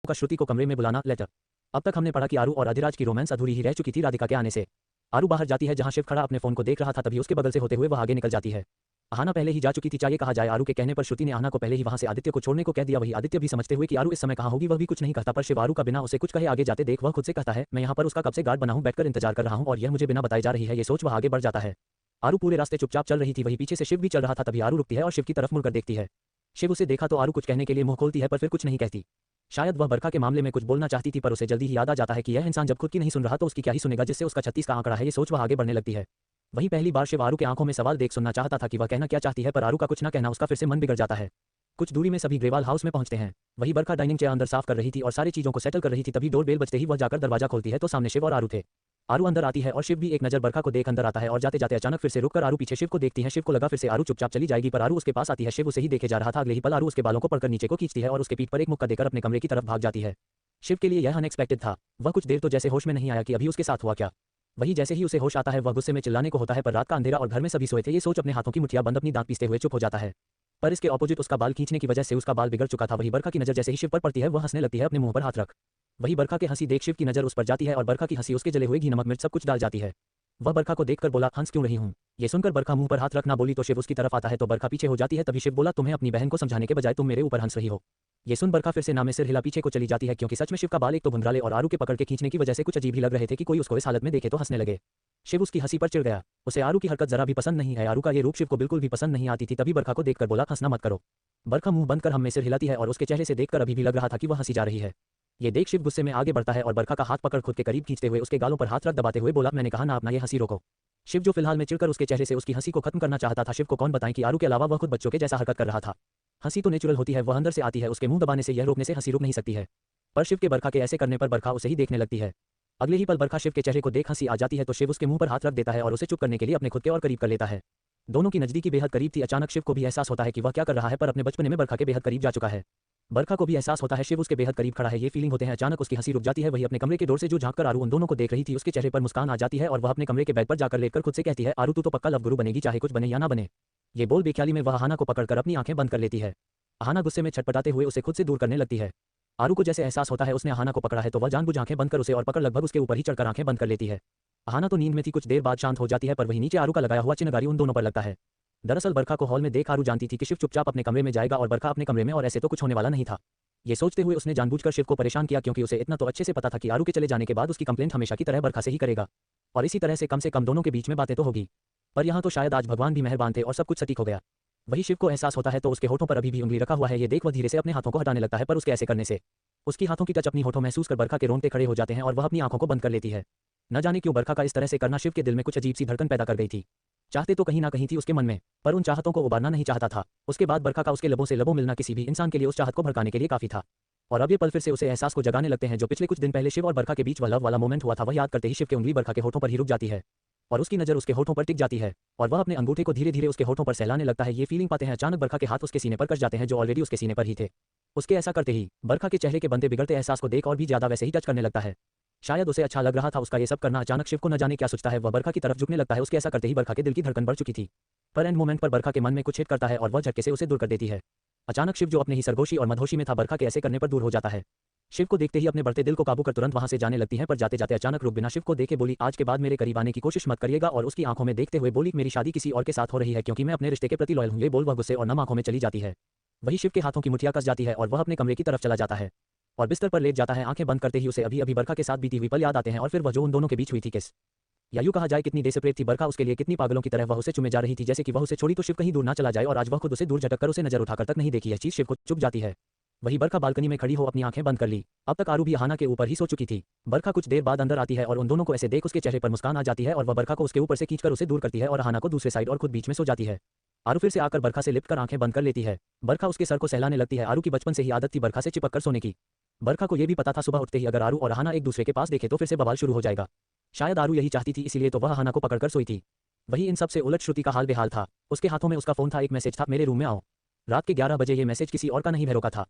का श्रुति को कमरे में बुलाना लेटर। अब तक हमने पढ़ा कि आरू और अधिराज की रोमांस अधूरी ही रह चुकी थी राधिका के आने से। आरू बाहर जाती है जहां शिव खड़ा अपने फोन को देख रहा था, तभी उसके बगल से होते हुए वह आगे निकल जाती है। आहाना पहले ही जा चुकी थी, चाहिए कहा जाए आरू के कहने पर श्रुति ने आहाना को पहले ही वहां से आदित्य को छोड़ने को कह दिया। वही आदित्य भी समझते हुए कि आरू इस समय कहां होगी वह भी कुछ नहीं कहता, पर शिव आरू का बिना उसे कुछ कहे आगे जाते देख वह खुद से कहता है, मैं यहाँ पर उसका कब से गार्ड बना हूं, बैठकर इंतजार कर रहा हूं और यह मुझे बिना बताए जा रही है। ये सोच वह आगे बढ़ जाता है। आरू पूरे रास्ते चुपचाप चल रही थी, वही पीछे से शिव भी चल रहा था। तभी आरू रुकती है और शिव की तरफ मुड़कर देखती है। शिव उसे देखा तो आरू कुछ कहने के लिए मुंह खोलती है पर फिर कुछ नहीं कहती। शायद वह बरखा के मामले में कुछ बोलना चाहती थी, पर उसे जल्दी ही याद आ जाता है कि यह इंसान जब खुद की नहीं सुन रहा तो उसकी क्या ही सुनेगा, जिससे उसका 36 का आंकड़ा है। ये सोच वह आगे बढ़ने लगती है। वहीं पहली बार शिव आरू के आंखों में सवाल देख सुनना चाहता था कि वह कहना क्या चाहती है, पर आरू का कुछ न कहना उसका फिर से मन बिगड़ जाता है। कुछ दूरी में सभी ग्रेवाल हाउस में पहुंचते हैं। वही बरखा डाइनिंग चेयर अंदर साफ कर रही थी और सारी चीजों को सेटल कर रही थी। तभी डोर बेल बजते ही वह जाकर दरवाजा खोलती है तो सामने शिव और आरू थे। आरू अंदर आती है और शिव भी एक नजर बरखा को देख अंदर आता है और जाते जाते अचानक फिर से रुककर आरू पीछे शिव को देखती है। शिव को लगा फिर से आरू चुपचाप चली जाएगी, पर आरू उसके पास आती है। शिव उसे ही देखे जा रहा था। अगले ही पल आरू उसके बालों को पकड़कर नीचे को खींचती है और उसके पीठ पर एक मुक्का देकर अपने कमरे की तरफ भाग जाती है। शिव के लिए यह अनएक्सपेक्टेड था। वह कुछ देर तो जैसे होश में नहीं आया कि अभी उसके साथ हुआ क्या। वही जैसे ही उसे होश आता है वह गुस्से में चिल्लाने को होता है, पर रात का अंधेरा और घर में सभी सोए थे। ये सोच अपने हाथों की मुठ्ठियां बंद अपनी दांत पीसते हुए चुप हो जाता है। पर इसके ऑपोजिट उसका बाल खींचने की वजह से उसका बाल बिगड़ चुका था। वही बरखा की नजर जैसे ही शिव पर पड़ती है वह हंसने लगती है, अपने मुंह पर हाथ रख। वही बरखा के हंसी देख शिव की नजर उस पर जाती है और बरखा की हंसी उसके जले हुए घी नमक मिर्च सब कुछ डाल जाती है। वह बरखा को देखकर बोला, हंस क्यों रही हूं। ये सुनकर बरखा मुंह पर हाथ रखना बोली तो शिव उसकी तरफ आता है तो बरखा पीछे हो जाती है। तभी शिव बोला, तुम्हें अपनी बहन को समझाने के बजाय तुम मेरे ऊपर हंस रही हो। ये सुन बरखा फिर से नामे सिर हिला पीछे को चली जाती है, क्योंकि सच में शिव का बाल एक तो भुंदराले और आरू के पकड़ के खींचने की वजह से कुछ अजीब ही लग रहे थे कि कोई उसको इस हालत में देखे तो हंसने लगे। शिव उसकी हंसी पर चिढ़ गया। उसे आरू की हरकत जरा भी पसंद नहीं है। आरू का ये रूप शिव को बिल्कुल भी पसंद नहीं आती थी। तभी बरखा को देखकर बोला, हंसना मत करो। बरखा मुंह बंद कर हम में सिर हिलाती है और उसके चेहरे से देखकर अभी भी लग रहा था कि वह हंसी जा रही है। ये देख शिव गुस्से में आगे बढ़ता है और बरखा का हाथ पकड़ खुद के करीब खींचते हुए उसके गालों पर हाथ रख दबाते हुए बोला, मैंने कहा ना अपना ये हंसी रोको। शिव जो फिलहाल में चिढ़कर उसके चेहरे से उसकी हंसी को खत्म करना चाहता था। शिव को कौन बताएं कि आरू के अलावा वह खुद बच्चों के जैसा हरकत कर रहा था। हंसी तो नेचुरल होती है, वह अंदर से आती है, उसके मुंह दबाने से यह रोकने से हंसी रुक नहीं सकती है। पर शिव के बरखा के ऐसे करने पर बरखा उसे ही देखने लगती है। अगले ही पल बरखा शिव के चेहरे को देख हंसी आ जाती है तो शिव उसके मुंह पर हाथ रख देता है और उसे चुप करने के लिए अपने खुद के और करीब कर लेता है। दोनों की नजदीकी बेहद करीब थी। अचानक शिव को भी एहसास होता है कि वह क्या कर रहा है, पर अपने बचपने में बरखा के बेहद करीब जा चुका है। बरखा को भी एहसास होता है शिव उसके बेहद करीब खड़ा है। ये फीलिंग होते हैं अचानक उसकी हंसी रुक जाती है। वही अपने कमरे के डोर से जो झांककर आरू उन दोनों को देख रही थी उसके चेहरे पर मुस्कान आ जाती है और वह अपने कमरे के बेड पर जाकर लेटकर खुद से कहती है, आरू तू तो पक्का लव गुरु बनेगी, चाहे कुछ बने या ना बने। ये बोल बेख्याली में वह आहाना को पकड़कर अपनी आंखें बंद कर लेती है। आहाना गुस्से में छटपटाते हुए उसे खुद से दूर करने लगती है। आरू को जैसे एहसास होता है उसने आहाना को पकड़ा है तो वह जानबूझ आंखें बंद कर उसे और पकड़ लगभग उसके ऊपर ही चढ़कर आंखें बंद कर लेती है। आहाना तो नींद में थी, कुछ देर बाद शांत हो जाती है, पर वही नीचे आरू का लगाया हुआ चिन्हगारी उन दोनों पर लगता है। दरअसल बरखा को हॉल में देख आरू जानती थी कि शिव चुपचाप अपने कमरे में जाएगा और बरखा अपने कमरे में, और ऐसे तो कुछ होने वाला नहीं था। ये सोचते हुए उसने जानबूझकर शिव को परेशान किया, क्योंकि उसे इतना तो अच्छे से पता था कि आरू के चले जाने के बाद उसकी कंप्लेंट हमेशा की तरह बरखा से ही करेगा और इसी तरह से कम दोनों के बीच में बातें तो होगी। पर यहाँ तो शायद आज भगवान भी मेहरबान थे और सब कुछ सटीक हो गया। वही शिव को एहसास होता है तो उसके होठों पर अभी भी उंगली रखा हुआ है। ये देख वह धीरे से अपने हाथों को हटाने लगता है, पर उसके ऐसे करने से उसकी हाथों की टच अपनी होठों महसूस कर बरखा के रोंगटे खड़े हो जाते हैं और वह अपनी आंखों को बंद कर लेती है। न जाने क्यों बरखा का इस तरह से करना शिव के दिल में कुछ अजीब सी धड़कन पैदा कर गई थी। चाहते तो कहीं ना कहीं थी उसके मन में, पर उन चाहतों को उबारना नहीं चाहता था। उसके बाद बरखा का उसके लबों से लबों मिलना किसी भी इंसान के लिए उस चाहत को भड़काने के लिए काफी था। और अब ये पल फिर से उसे एहसास को जगाने लगते हैं जो पिछले कुछ दिन पहले शिव और बरखा के बीच वह लव वाला मोमेंट हुआ था। वह याद करते ही शिव की उंगली बरखा के होठों पर ही रुक जाती है और उसकी नजर उसके होठों पर टिक जाती है और वह अपने अंगूठे को धीरे धीरे उसके होठों पर सहलाने लगता है। ये फीलिंग पाते हैं अचानक बरखा के हाथ उसके सीने पर कस जाते हैं जो ऑलरेडी उसके सीने पर ही थे। उसके ऐसा करते ही बरखा के चेहरे के बनते बिगड़ते एहसास को देख और भी ज्यादा वैसे ही टच करने लगता है। शायद उसे अच्छा लग रहा था उसका ये सब करना। अचानक शिव को न जाने क्या सोचता है, वह बरखा की तरफ झुकने लगता है। उसके ऐसा करते ही बरखा के दिल की धड़कन बढ़ चुकी थी, पर एंड मोमेंट पर बरखा के मन में कुछ हिट करता है और वह झटके से उसे दूर कर देती है। अचानक शिव जो अपने ही सरगोशी और मदहोशी में था बरखा के ऐसे करने पर दूर हो जाता है। शिव को देखते ही अपने बढ़ते दिल को काबू कर तुरंत वहां से जाने लगती है, पर जाते जाते अचानक रुक बिना शिव को देखे बोली, आज के बाद मेरे करीब आने की कोशिश मत करिएगा। और उसकी आंखों में देखते हुए बोली, मेरी शादी किसी और के साथ हो रही है क्योंकि मैं अपने रिश्ते के प्रति लॉयल हूं। ये बोल वह गुस्से और नम आंखों में चली जाती है। वही शिव के हाथों की मुठ्ठियां कस जाती है और वह अपने कमरे की तरफ चला जाता है और बिस्तर पर लेट जाता है। आंखें बंद करते ही उसे अभी अभी बरखा के साथ बीती हुई पल याद आते हैं और फिर वह जो उन दोनों के बीच हुई थी किस, या यूं कहा जाए कितनी डेस्परेट थी बरखा उसके लिए, कितनी पागलों की तरह वह उसे चुमे जा रही थी जैसे कि वह उसे छोड़ी तो शिव कहीं दूर ना चला जाए, और आज वह खुद उसे दूर झटक कर उसे नजर उठाकर तक नहीं देखी। यह चीज शिव को चुप जाती है। वही बरखा बालकनी में खड़ी हो अपनी आंखें बंद कर ली। अब तक आरू भी आहाना के ऊपर ही सो चुकी थी। बरखा कुछ देर बाद अंदर आती है और उन दोनों को ऐसे देख उसके चेहरे पर मुस्कान आ जाती है और वह बरखा को उसके ऊपर से खींचकर उसे दूर करती है और आहाना को दूसरे साइड और खुद बीच में सो जाती है। आरू फिर से आकर बरखा से लिपट कर आंखें बंद कर लेती है। बरखा उसके सर को सहलाने लगती है। आरू की बचपन से ही आदत थी बरखा से चिपक कर सोने की। बरखा को यह भी पता था सुबह उठते ही अगर आरू और आहाना एक दूसरे के पास देखे तो फिर से बवाल शुरू हो जाएगा। शायद आरू यही चाहती थी, इसीलिए तो वह आहाना को पकड़कर सोई थी। वही इन सब से उलट श्रुति का हाल बेहाल था। उसके हाथों में उसका फोन था, एक मैसेज था, मेरे रूम में आओ। रात के 11 बजे ये मैसेज किसी और का नहीं भैरो का था।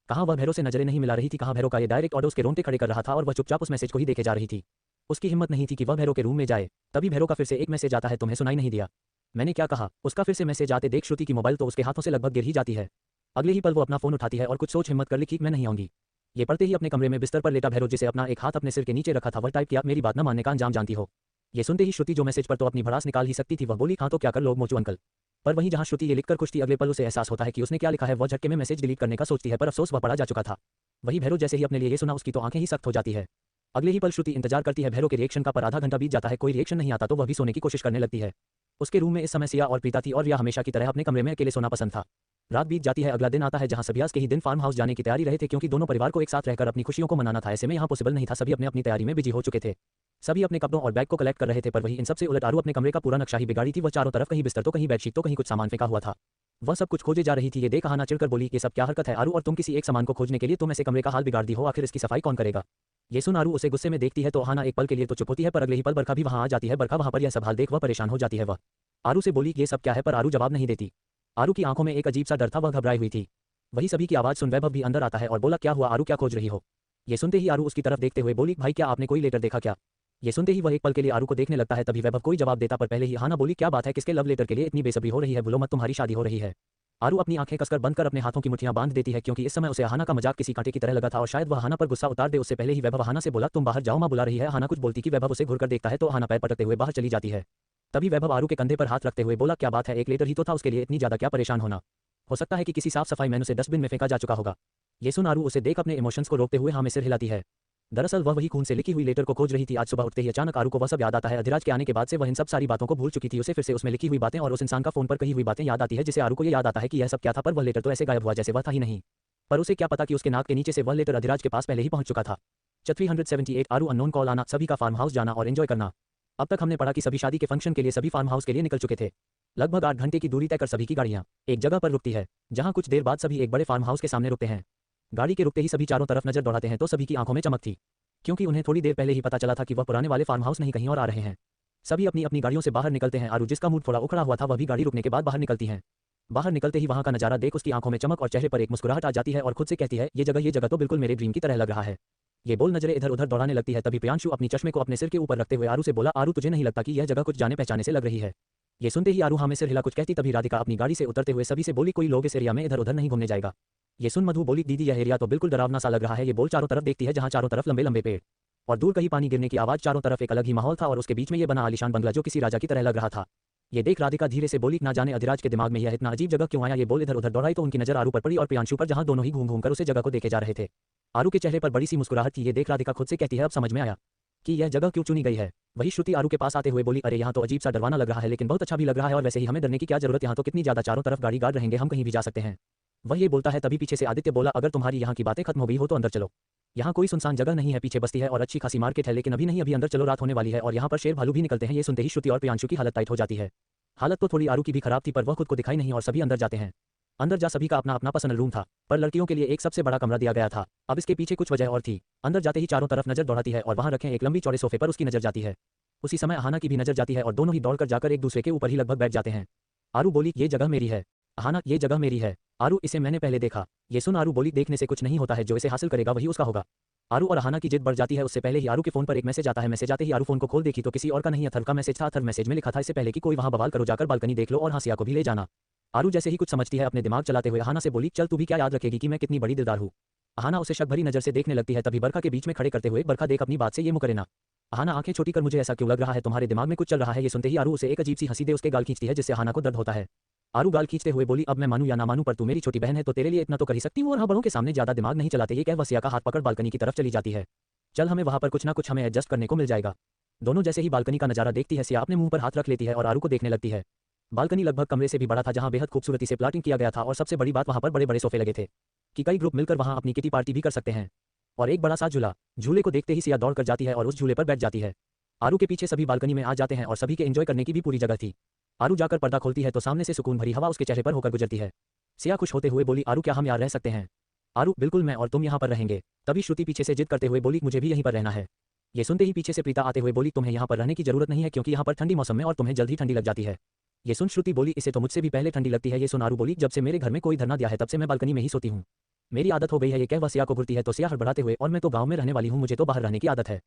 कहाँ वह भैरो से नजरें नहीं मिला रही थी, कहाँ भैरो का ये डायरेक्ट ऑर्डर उसके रोंगटे खड़े कर रहा था और वह चुपचाप उस मैसेज को ही देखे जा रही थी। उसकी हिम्मत नहीं थी कि वह भैरो के रूम में जाए। तभी भैरो का फिर से एक मैसेज आता है, तुम्हें सुनाई नहीं दिया मैंने क्या कहा। उसका फिर से मैसेज आते देख श्रुति की मोबाइल तो उसके हाथों से लगभग गिर ही जाती है। अगले ही पल वो अपना फोन उठाती है और कुछ सोच हिम्मत कर लिखी, मैं नहीं आऊंगी। ये पढ़ते ही अपने कमरे में बिस्तर पर लेटा भैरव, जिसे अपना एक हाथ अपने सिर के नीचे रखा था, वह टाइप किया, मेरी बात न मानने का अंजाम जानती हो। ये सुनते ही श्रुति, जो मैसेज पर तो अपनी भड़ास निकाल ही सकती थी, वह बोली, हाँ तो क्या कर लो मोचू अंकल। पर वहीं जहां श्रुति ये लिखकर खुश थी, अगले पल उसे एहसास होता है कि उसने क्या लिखा है। वह झटके में मैसेज डिलीट करने का सोचती है, पर अफसोस वह पढ़ा जा चुका था। वही भैरव जैसे ही अपने लिए ये सुना, उसकी तो आंखें ही सख्त हो जाती है। अगले ही पल श्रुति इंतजार करती है भैरव के रिएक्शन का, पर आधा घंटा बीत जाता है, कोई रिएक्शन नहीं आता तो वह भी सोने की कोशिश करने लगती है। उसके रूम में इस समय सिया और प्रीता थी और रिया हमेशा की तरह अपने कमरे में अकेले सोना पसंद था। रात बीत जाती है, अगला दिन आता है जहां सभी आज के ही दिन फार्म हाउस जाने की तैयारी रहे थे, क्योंकि दोनों परिवार को एक साथ रहकर अपनी खुशियों को मनाना था। ऐसे में यहाँ पॉसिबल नहीं था, सभी अपने अपनी तैयारी में बिजी हो चुके थे। सभी अपने कपड़ों और बैग को कलेक्ट कर रहे थे, पर वही इन सबसे उलट आरू अपने कमरे का पूरा नक्शा ही बिगाड़ी थी। वह चारों तरफ कहीं बिस्तर तो कहीं बेडशीट तो कहीं कुछ सामान फेंका हुआ था। वह सब कुछ खोजे जा रही थी। ये देख आहाना चिढ़कर बोली, ये सब क्या हरकत है आरू, और तुम किसी एक सामान को खोजने के लिए तुम ऐसे कमरे का हाल बिगाड़ दी हो, आखिर इसकी सफाई कौन करेगा। ये सुन आरू उसे गुस्से में देखती है तो आहाना एक पल के लिए तो चुप होती है, पर अगले ही पल बरखा भी वहां आ जाती है। बरखा वहां पर यह सब हाल देख वह परेशान हो जाती है। वह आरू से बोली, ये सब क्या है, पर आरू जवाब नहीं देती। आरू की आंखों में एक अजीब सा डर था, वह घबराई हुई थी। वही सभी की आवाज सुन वैभव भी अंदर आता है और बोला, क्या हुआ आरू, क्या खोज रही हो। ये सुनते ही आरू उसकी तरफ देखते हुए बोली, भाई क्या आपने कोई लेटर देखा क्या। ये सुनते ही वह एक पल के लिए आरू को देखने लगता है, तभी वैभव कोई जवाब देता, पर पहले ही आहाना बोली, क्या बात है, किसके लव लेटर के लिए इतनी बेसब्री हो रही है, बोलो मत, तुम्हारी शादी हो रही है। आरू अपनी आंखें कसकर बंद कर अपने हाथों की मुट्ठियां बांध देती है, क्योंकि इस समय उसे आहाना का मजाक किसी कांटे की तरह लगा था और शायद वह आहाना पर गुस्सा उतार दे। उससे पहले ही वैभव आहाना से बोला, तुम बाहर जाओ, मां बुला रही है। आहाना कुछ बोलती कि वैभव उसे घुरकर देखता है तो आहाना पैर पटकते हुए बाहर चली जाती है। तभी वैभव आरू के कंधे पर हाथ रखते हुए बोला, क्या बात है, एक लेटर ही तो था, उसके लिए इतनी ज्यादा क्या परेशान होना। हो सकता है कि किसी साफ सफाई मैन उसे डस्टबिन में फेंका जा चुका होगा। ये सुन आरू उसे देख अपने इमोशंस को रोकते हुए हाँ में सिर हिलाती है। दरअसल वह वही खून से लिखी हुई लेटर को खोज रही थी। आज सुबह उठते ही अचानक आरू को वह सब याद आता है। अधिराज के आने के बाद से वह इन सब सारी बातों को भूल चुकी थी। उसे फिर से उसमें लिखी हुई बातें और उस इंसान का फोन पर कही हुई बातें याद आती है, जिसे आरू को ये याद आता है कि यह सब क्या था, पर वह लेटर तो ऐसे गायब हुआ जैसे वह था ही नहीं। पर उसे क्या पता कि उसके नाक के नीचे से वह लेटर अधिराज के पास पहले ही पहुंच चुका था। 378 आरू अननोन कॉल आना, सभी का फार्म हाउस जाना और एंजॉय करना। अब तक हमने पढ़ा कि सभी शादी के फंक्शन के लिए सभी फार्म हाउस के लिए निकल चुके थे। लगभग 8 घंटे की दूरी तय कर सभी की गाड़ियां एक जगह पर रुकती है, जहां कुछ देर बाद सभी एक बड़े फार्म हाउस के सामने रुकते हैं। गाड़ी के रुकते ही सभी चारों तरफ नजर दौड़ाते हैं तो सभी की आंखों में चमक थी, क्योंकि उन्हें थोड़ी देर पहले ही पता चला था कि वह पुराने वाले फार्म हाउस नहीं कहीं और आ रहे हैं। सभी अपनी अपनी गाड़ियों से बाहर निकलते हैं। आरू, जिसका मूड थोड़ा उखड़ा हुआ था, वह भी गाड़ी रुकने के बाद बाहर निकलती है। बाहर निकलते ही वहां का नजारा देख उसकी आंखों में चमक और चेहरे पर एक मुस्कुराहट आ जाती है और खुद से कहती है, ये जगह तो बिल्कुल मेरे ड्रीम की तरह लग रहा है। ये बोल नजरें इधर उधर दौड़ाने लगती है। तभी प्रियांशु अपनी चश्मे को अपने सिर के ऊपर रखते हुए आरू से बोला, आरू तुझे नहीं लगता कि यह जगह कुछ जाने पहचाने से लग रही है। ये सुनते ही आरू हाँ में सिर हिला कुछ कहती, तभी राधिका अपनी गाड़ी से उतरते हुए सभी से बोली, कोई लोग इस एरिया में इधर उधर नहीं घूमने जाएगा। ये सुन मधु बोली, दीदी यह एरिया तो बिल्कुल डरावना सा लग रहा है। ये बोल चारों तरफ देखती है, जहां चारों तरफ लंबे लंबे पेड़ और दूर कहीं पानी गिरने की आवाज। चारों तरफ एक अलग ही माहौल था और उसके बीच में ये बना आलीशान बंगला जो किसी राजा की तरह लग रहा था। ये देख राधिका धीरे से बोली, ना जाने अधिराज के दिमाग में यह इतना अजीब जगह क्यों आया। ये बोल इधर उधर दौड़ाई तो उनकी नजर आरू पर पड़ी और प्रियांशु पर, जहां दोनों ही घूम घूम कर उसे जगह को देखे जा रहे थे। आरू के चेहरे पर बड़ी सी मुस्कुराहट थी। ये देख राधिका खुद से कहती है, अब समझ में आया कि यह जगह क्यों चुनी गई है। वही श्रुति आरू के पास आते हुए बोली, अरे यहाँ तो अजीब सा डरवाना लग रहा है, लेकिन बहुत अच्छा भी लग रहा है, और वैसे ही हमें डरने की क्या जरूरत, यहाँ तो कितनी ज्यादा चारों तरफ गाड़ी गार्ड रहेंगे, हम कहीं भी जा सकते हैं। वह ये बोलता है तभी पीछे से आदित्य बोला, अगर तुम्हारी यहाँ की बातें खत्म हो गई हो तो अंदर चलो। यहाँ कोई सुनसान जगह नहीं है, पीछे बस्ती है और अच्छी खासी मार्केट है, लेकिन अभी नहीं, अभी अंदर चलो, रात होने वाली है और यहाँ पर शेर भालू भी निकलते हैं। ये सुनते ही श्रुति और प्रियांशु की हालत टाइट हो जाती है। हालत तो थोड़ी आरू की भी खराब थी, पर वह खुद को दिखाई नहीं और सभी अंदर जाते हैं। अंदर जा सभी का अपना अपना पर्सनल रूम था, पर लड़कियों के लिए एक सबसे बड़ा कमरा दिया गया था। अब इसके पीछे कुछ वजह और थी। अंदर जाते ही चारों तरफ नजर दौड़ाती है और वहां रखे एक लंबी चौड़े सोफे पर उसकी नजर जाती है। उसी समय आहाना की भी नजर जाती है और दोनों ही दौड़कर जाकर एक दूसरे के ऊपर ही लगभग बैठ जाते हैं। आरू बोली, ये जगह मेरी है। आहाना, ये जगह मेरी है। आरू, इसे मैंने पहले देखा। ये सुन आरू बोली, देखने से कुछ नहीं होता है, जो इसे हासिल करेगा वही उसका होगा। आरू और आहाना की जिद बढ़ जाती है। उससे पहले ही आरू के फोन पर एक मैसेज आता है। मैसेज आते ही आरू फोन को खोल देखी तो किसी और का नहीं, अथर्व का मैसेज था। अथर्व मैसेज में लिखा था, इससे पहले कि कोई वहां बवाल करो जाकर बालकनी देख लो और हासिया को भी ले जाना। आरू जैसे ही कुछ समझती है, अपने दिमाग चलाते हुए आहाना से बोली, चल तू भी क्या याद रखेगी कि मैं कितनी बड़ी दिलदार हूँ। आहाना उसे शक भरी नजर से देखने लगती है। तभी बरखा के बीच में खड़े करते हुए, बरखा देख अपनी बात से ये मुकरे ना। आहाना, आंखें छोटी कर, मुझे ऐसा क्यों लग रहा है, तुम्हारे दिमाग में कुछ चल रहा है। ये सुनते ही आरू उसे एक अजीब सी हंसी दे उसके गाल खींचती है, जिससे आहाना को दर्द होता है। आरू गाल खींचते हुए बोली, अब मैं मानूं या ना मानूं, पर तू मेरी छोटी बहन है तो तेरे लिए इतना तो कर ही सकती हूँ, और हाँ, बड़ों के सामने ज्यादा दिमाग नहीं चलाते। ये कह वसिया का हाथ पकड़ बालकनी की तरफ चली जाती है। चल, हमें वहां पर कुछ ना कुछ हमें एडजस्ट करने को मिल जाएगा। दोनों जैसे ही बालकनी का नजारा देखती है, सिया अपने मुंह पर हाथ रख लेती है और आरू को देखने लगती है। बालकनी लगभग कमरे से भी बड़ा था, जहां बेहद खूबसूरती से प्लाटिंग किया गया था, और सबसे बड़ी बात वहां पर बड़े बड़े सोफे लगे थे कि कई ग्रुप मिलकर वहां अपनी किटी पार्टी भी कर सकते हैं। और एक बड़ा सा झूला। झूले को देखते ही सिया दौड़ कर जाती है और उस झूले पर बैठ जाती है। आरू के पीछे सभी बालकनी में आ जाते हैं और सभी के एंजॉय करने की भी पूरी जगह थी। आरू जाकर पर्दा खोलती है तो सामने से सुकून भरी हवा उसके चेहरे पर होकर गुजरती है। सिया खुश होते हुए बोली, आरू क्या हम यहाँ रह सकते हैं। आरू, बिल्कुल, मैं और तुम यहाँ पर रहेंगे। तभी श्रुति पीछे से जिद करते हुए बोली, मुझे भी यहीं पर रहना है। ये सुनते ही पीछे से प्रीता आते हुए बोली, तुम्हें यहाँ पर रहने की जरूरत नहीं है, क्योंकि यहाँ पर ठंडी मौसम में और तुम्हें जल्द ही ठंडी लग जाती है। ये सुन श्रुति बोली, इसे तो मुझसे भी पहले ठंडी लगती है। ये सुन आरू बोली, जब से मेरे घर में कोई धरना दिया है तब से मैं बालकनी में ही सोती हूँ, मेरी आदत हो गई है। ये कह वह सिया को घुरती है तो सिया हड़बड़ाते हुए, और मैं तो गाँव में रहने वाली हूँ, मुझे तो बाहर रहने की आदत है।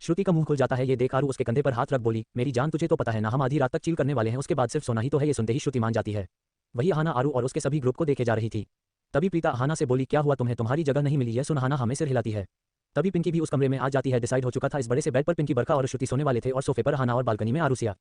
श्रुति का मुंह खुल जाता है। ये देख आरू उसके कंधे पर हाथ रख बोली, मेरी जान, तुझे तो पता है ना, हम आधी रात तक चिल करने वाले हैं, उसके बाद सिर्फ सोना ही तो है। ये सुनते ही श्रुति मान जाती है। वही आहाना आरू और उसके सभी ग्रुप को देखे जा रही थी। तभी प्रीता अहाना से बोली, क्या हुआ तुम्हें, तुम्हारी जगह नहीं मिली? यह सुन अहाना हमें सिर हिलाती है। तभी पिंकी भी उस कमरे में आ जाती है। डिसाइड हो चुका था, इस बड़े से बेड पर पिंकी, बरखा और श्रुति सोने वाले थे और सोफे पर अहाना और बालकनी में आरुषिया।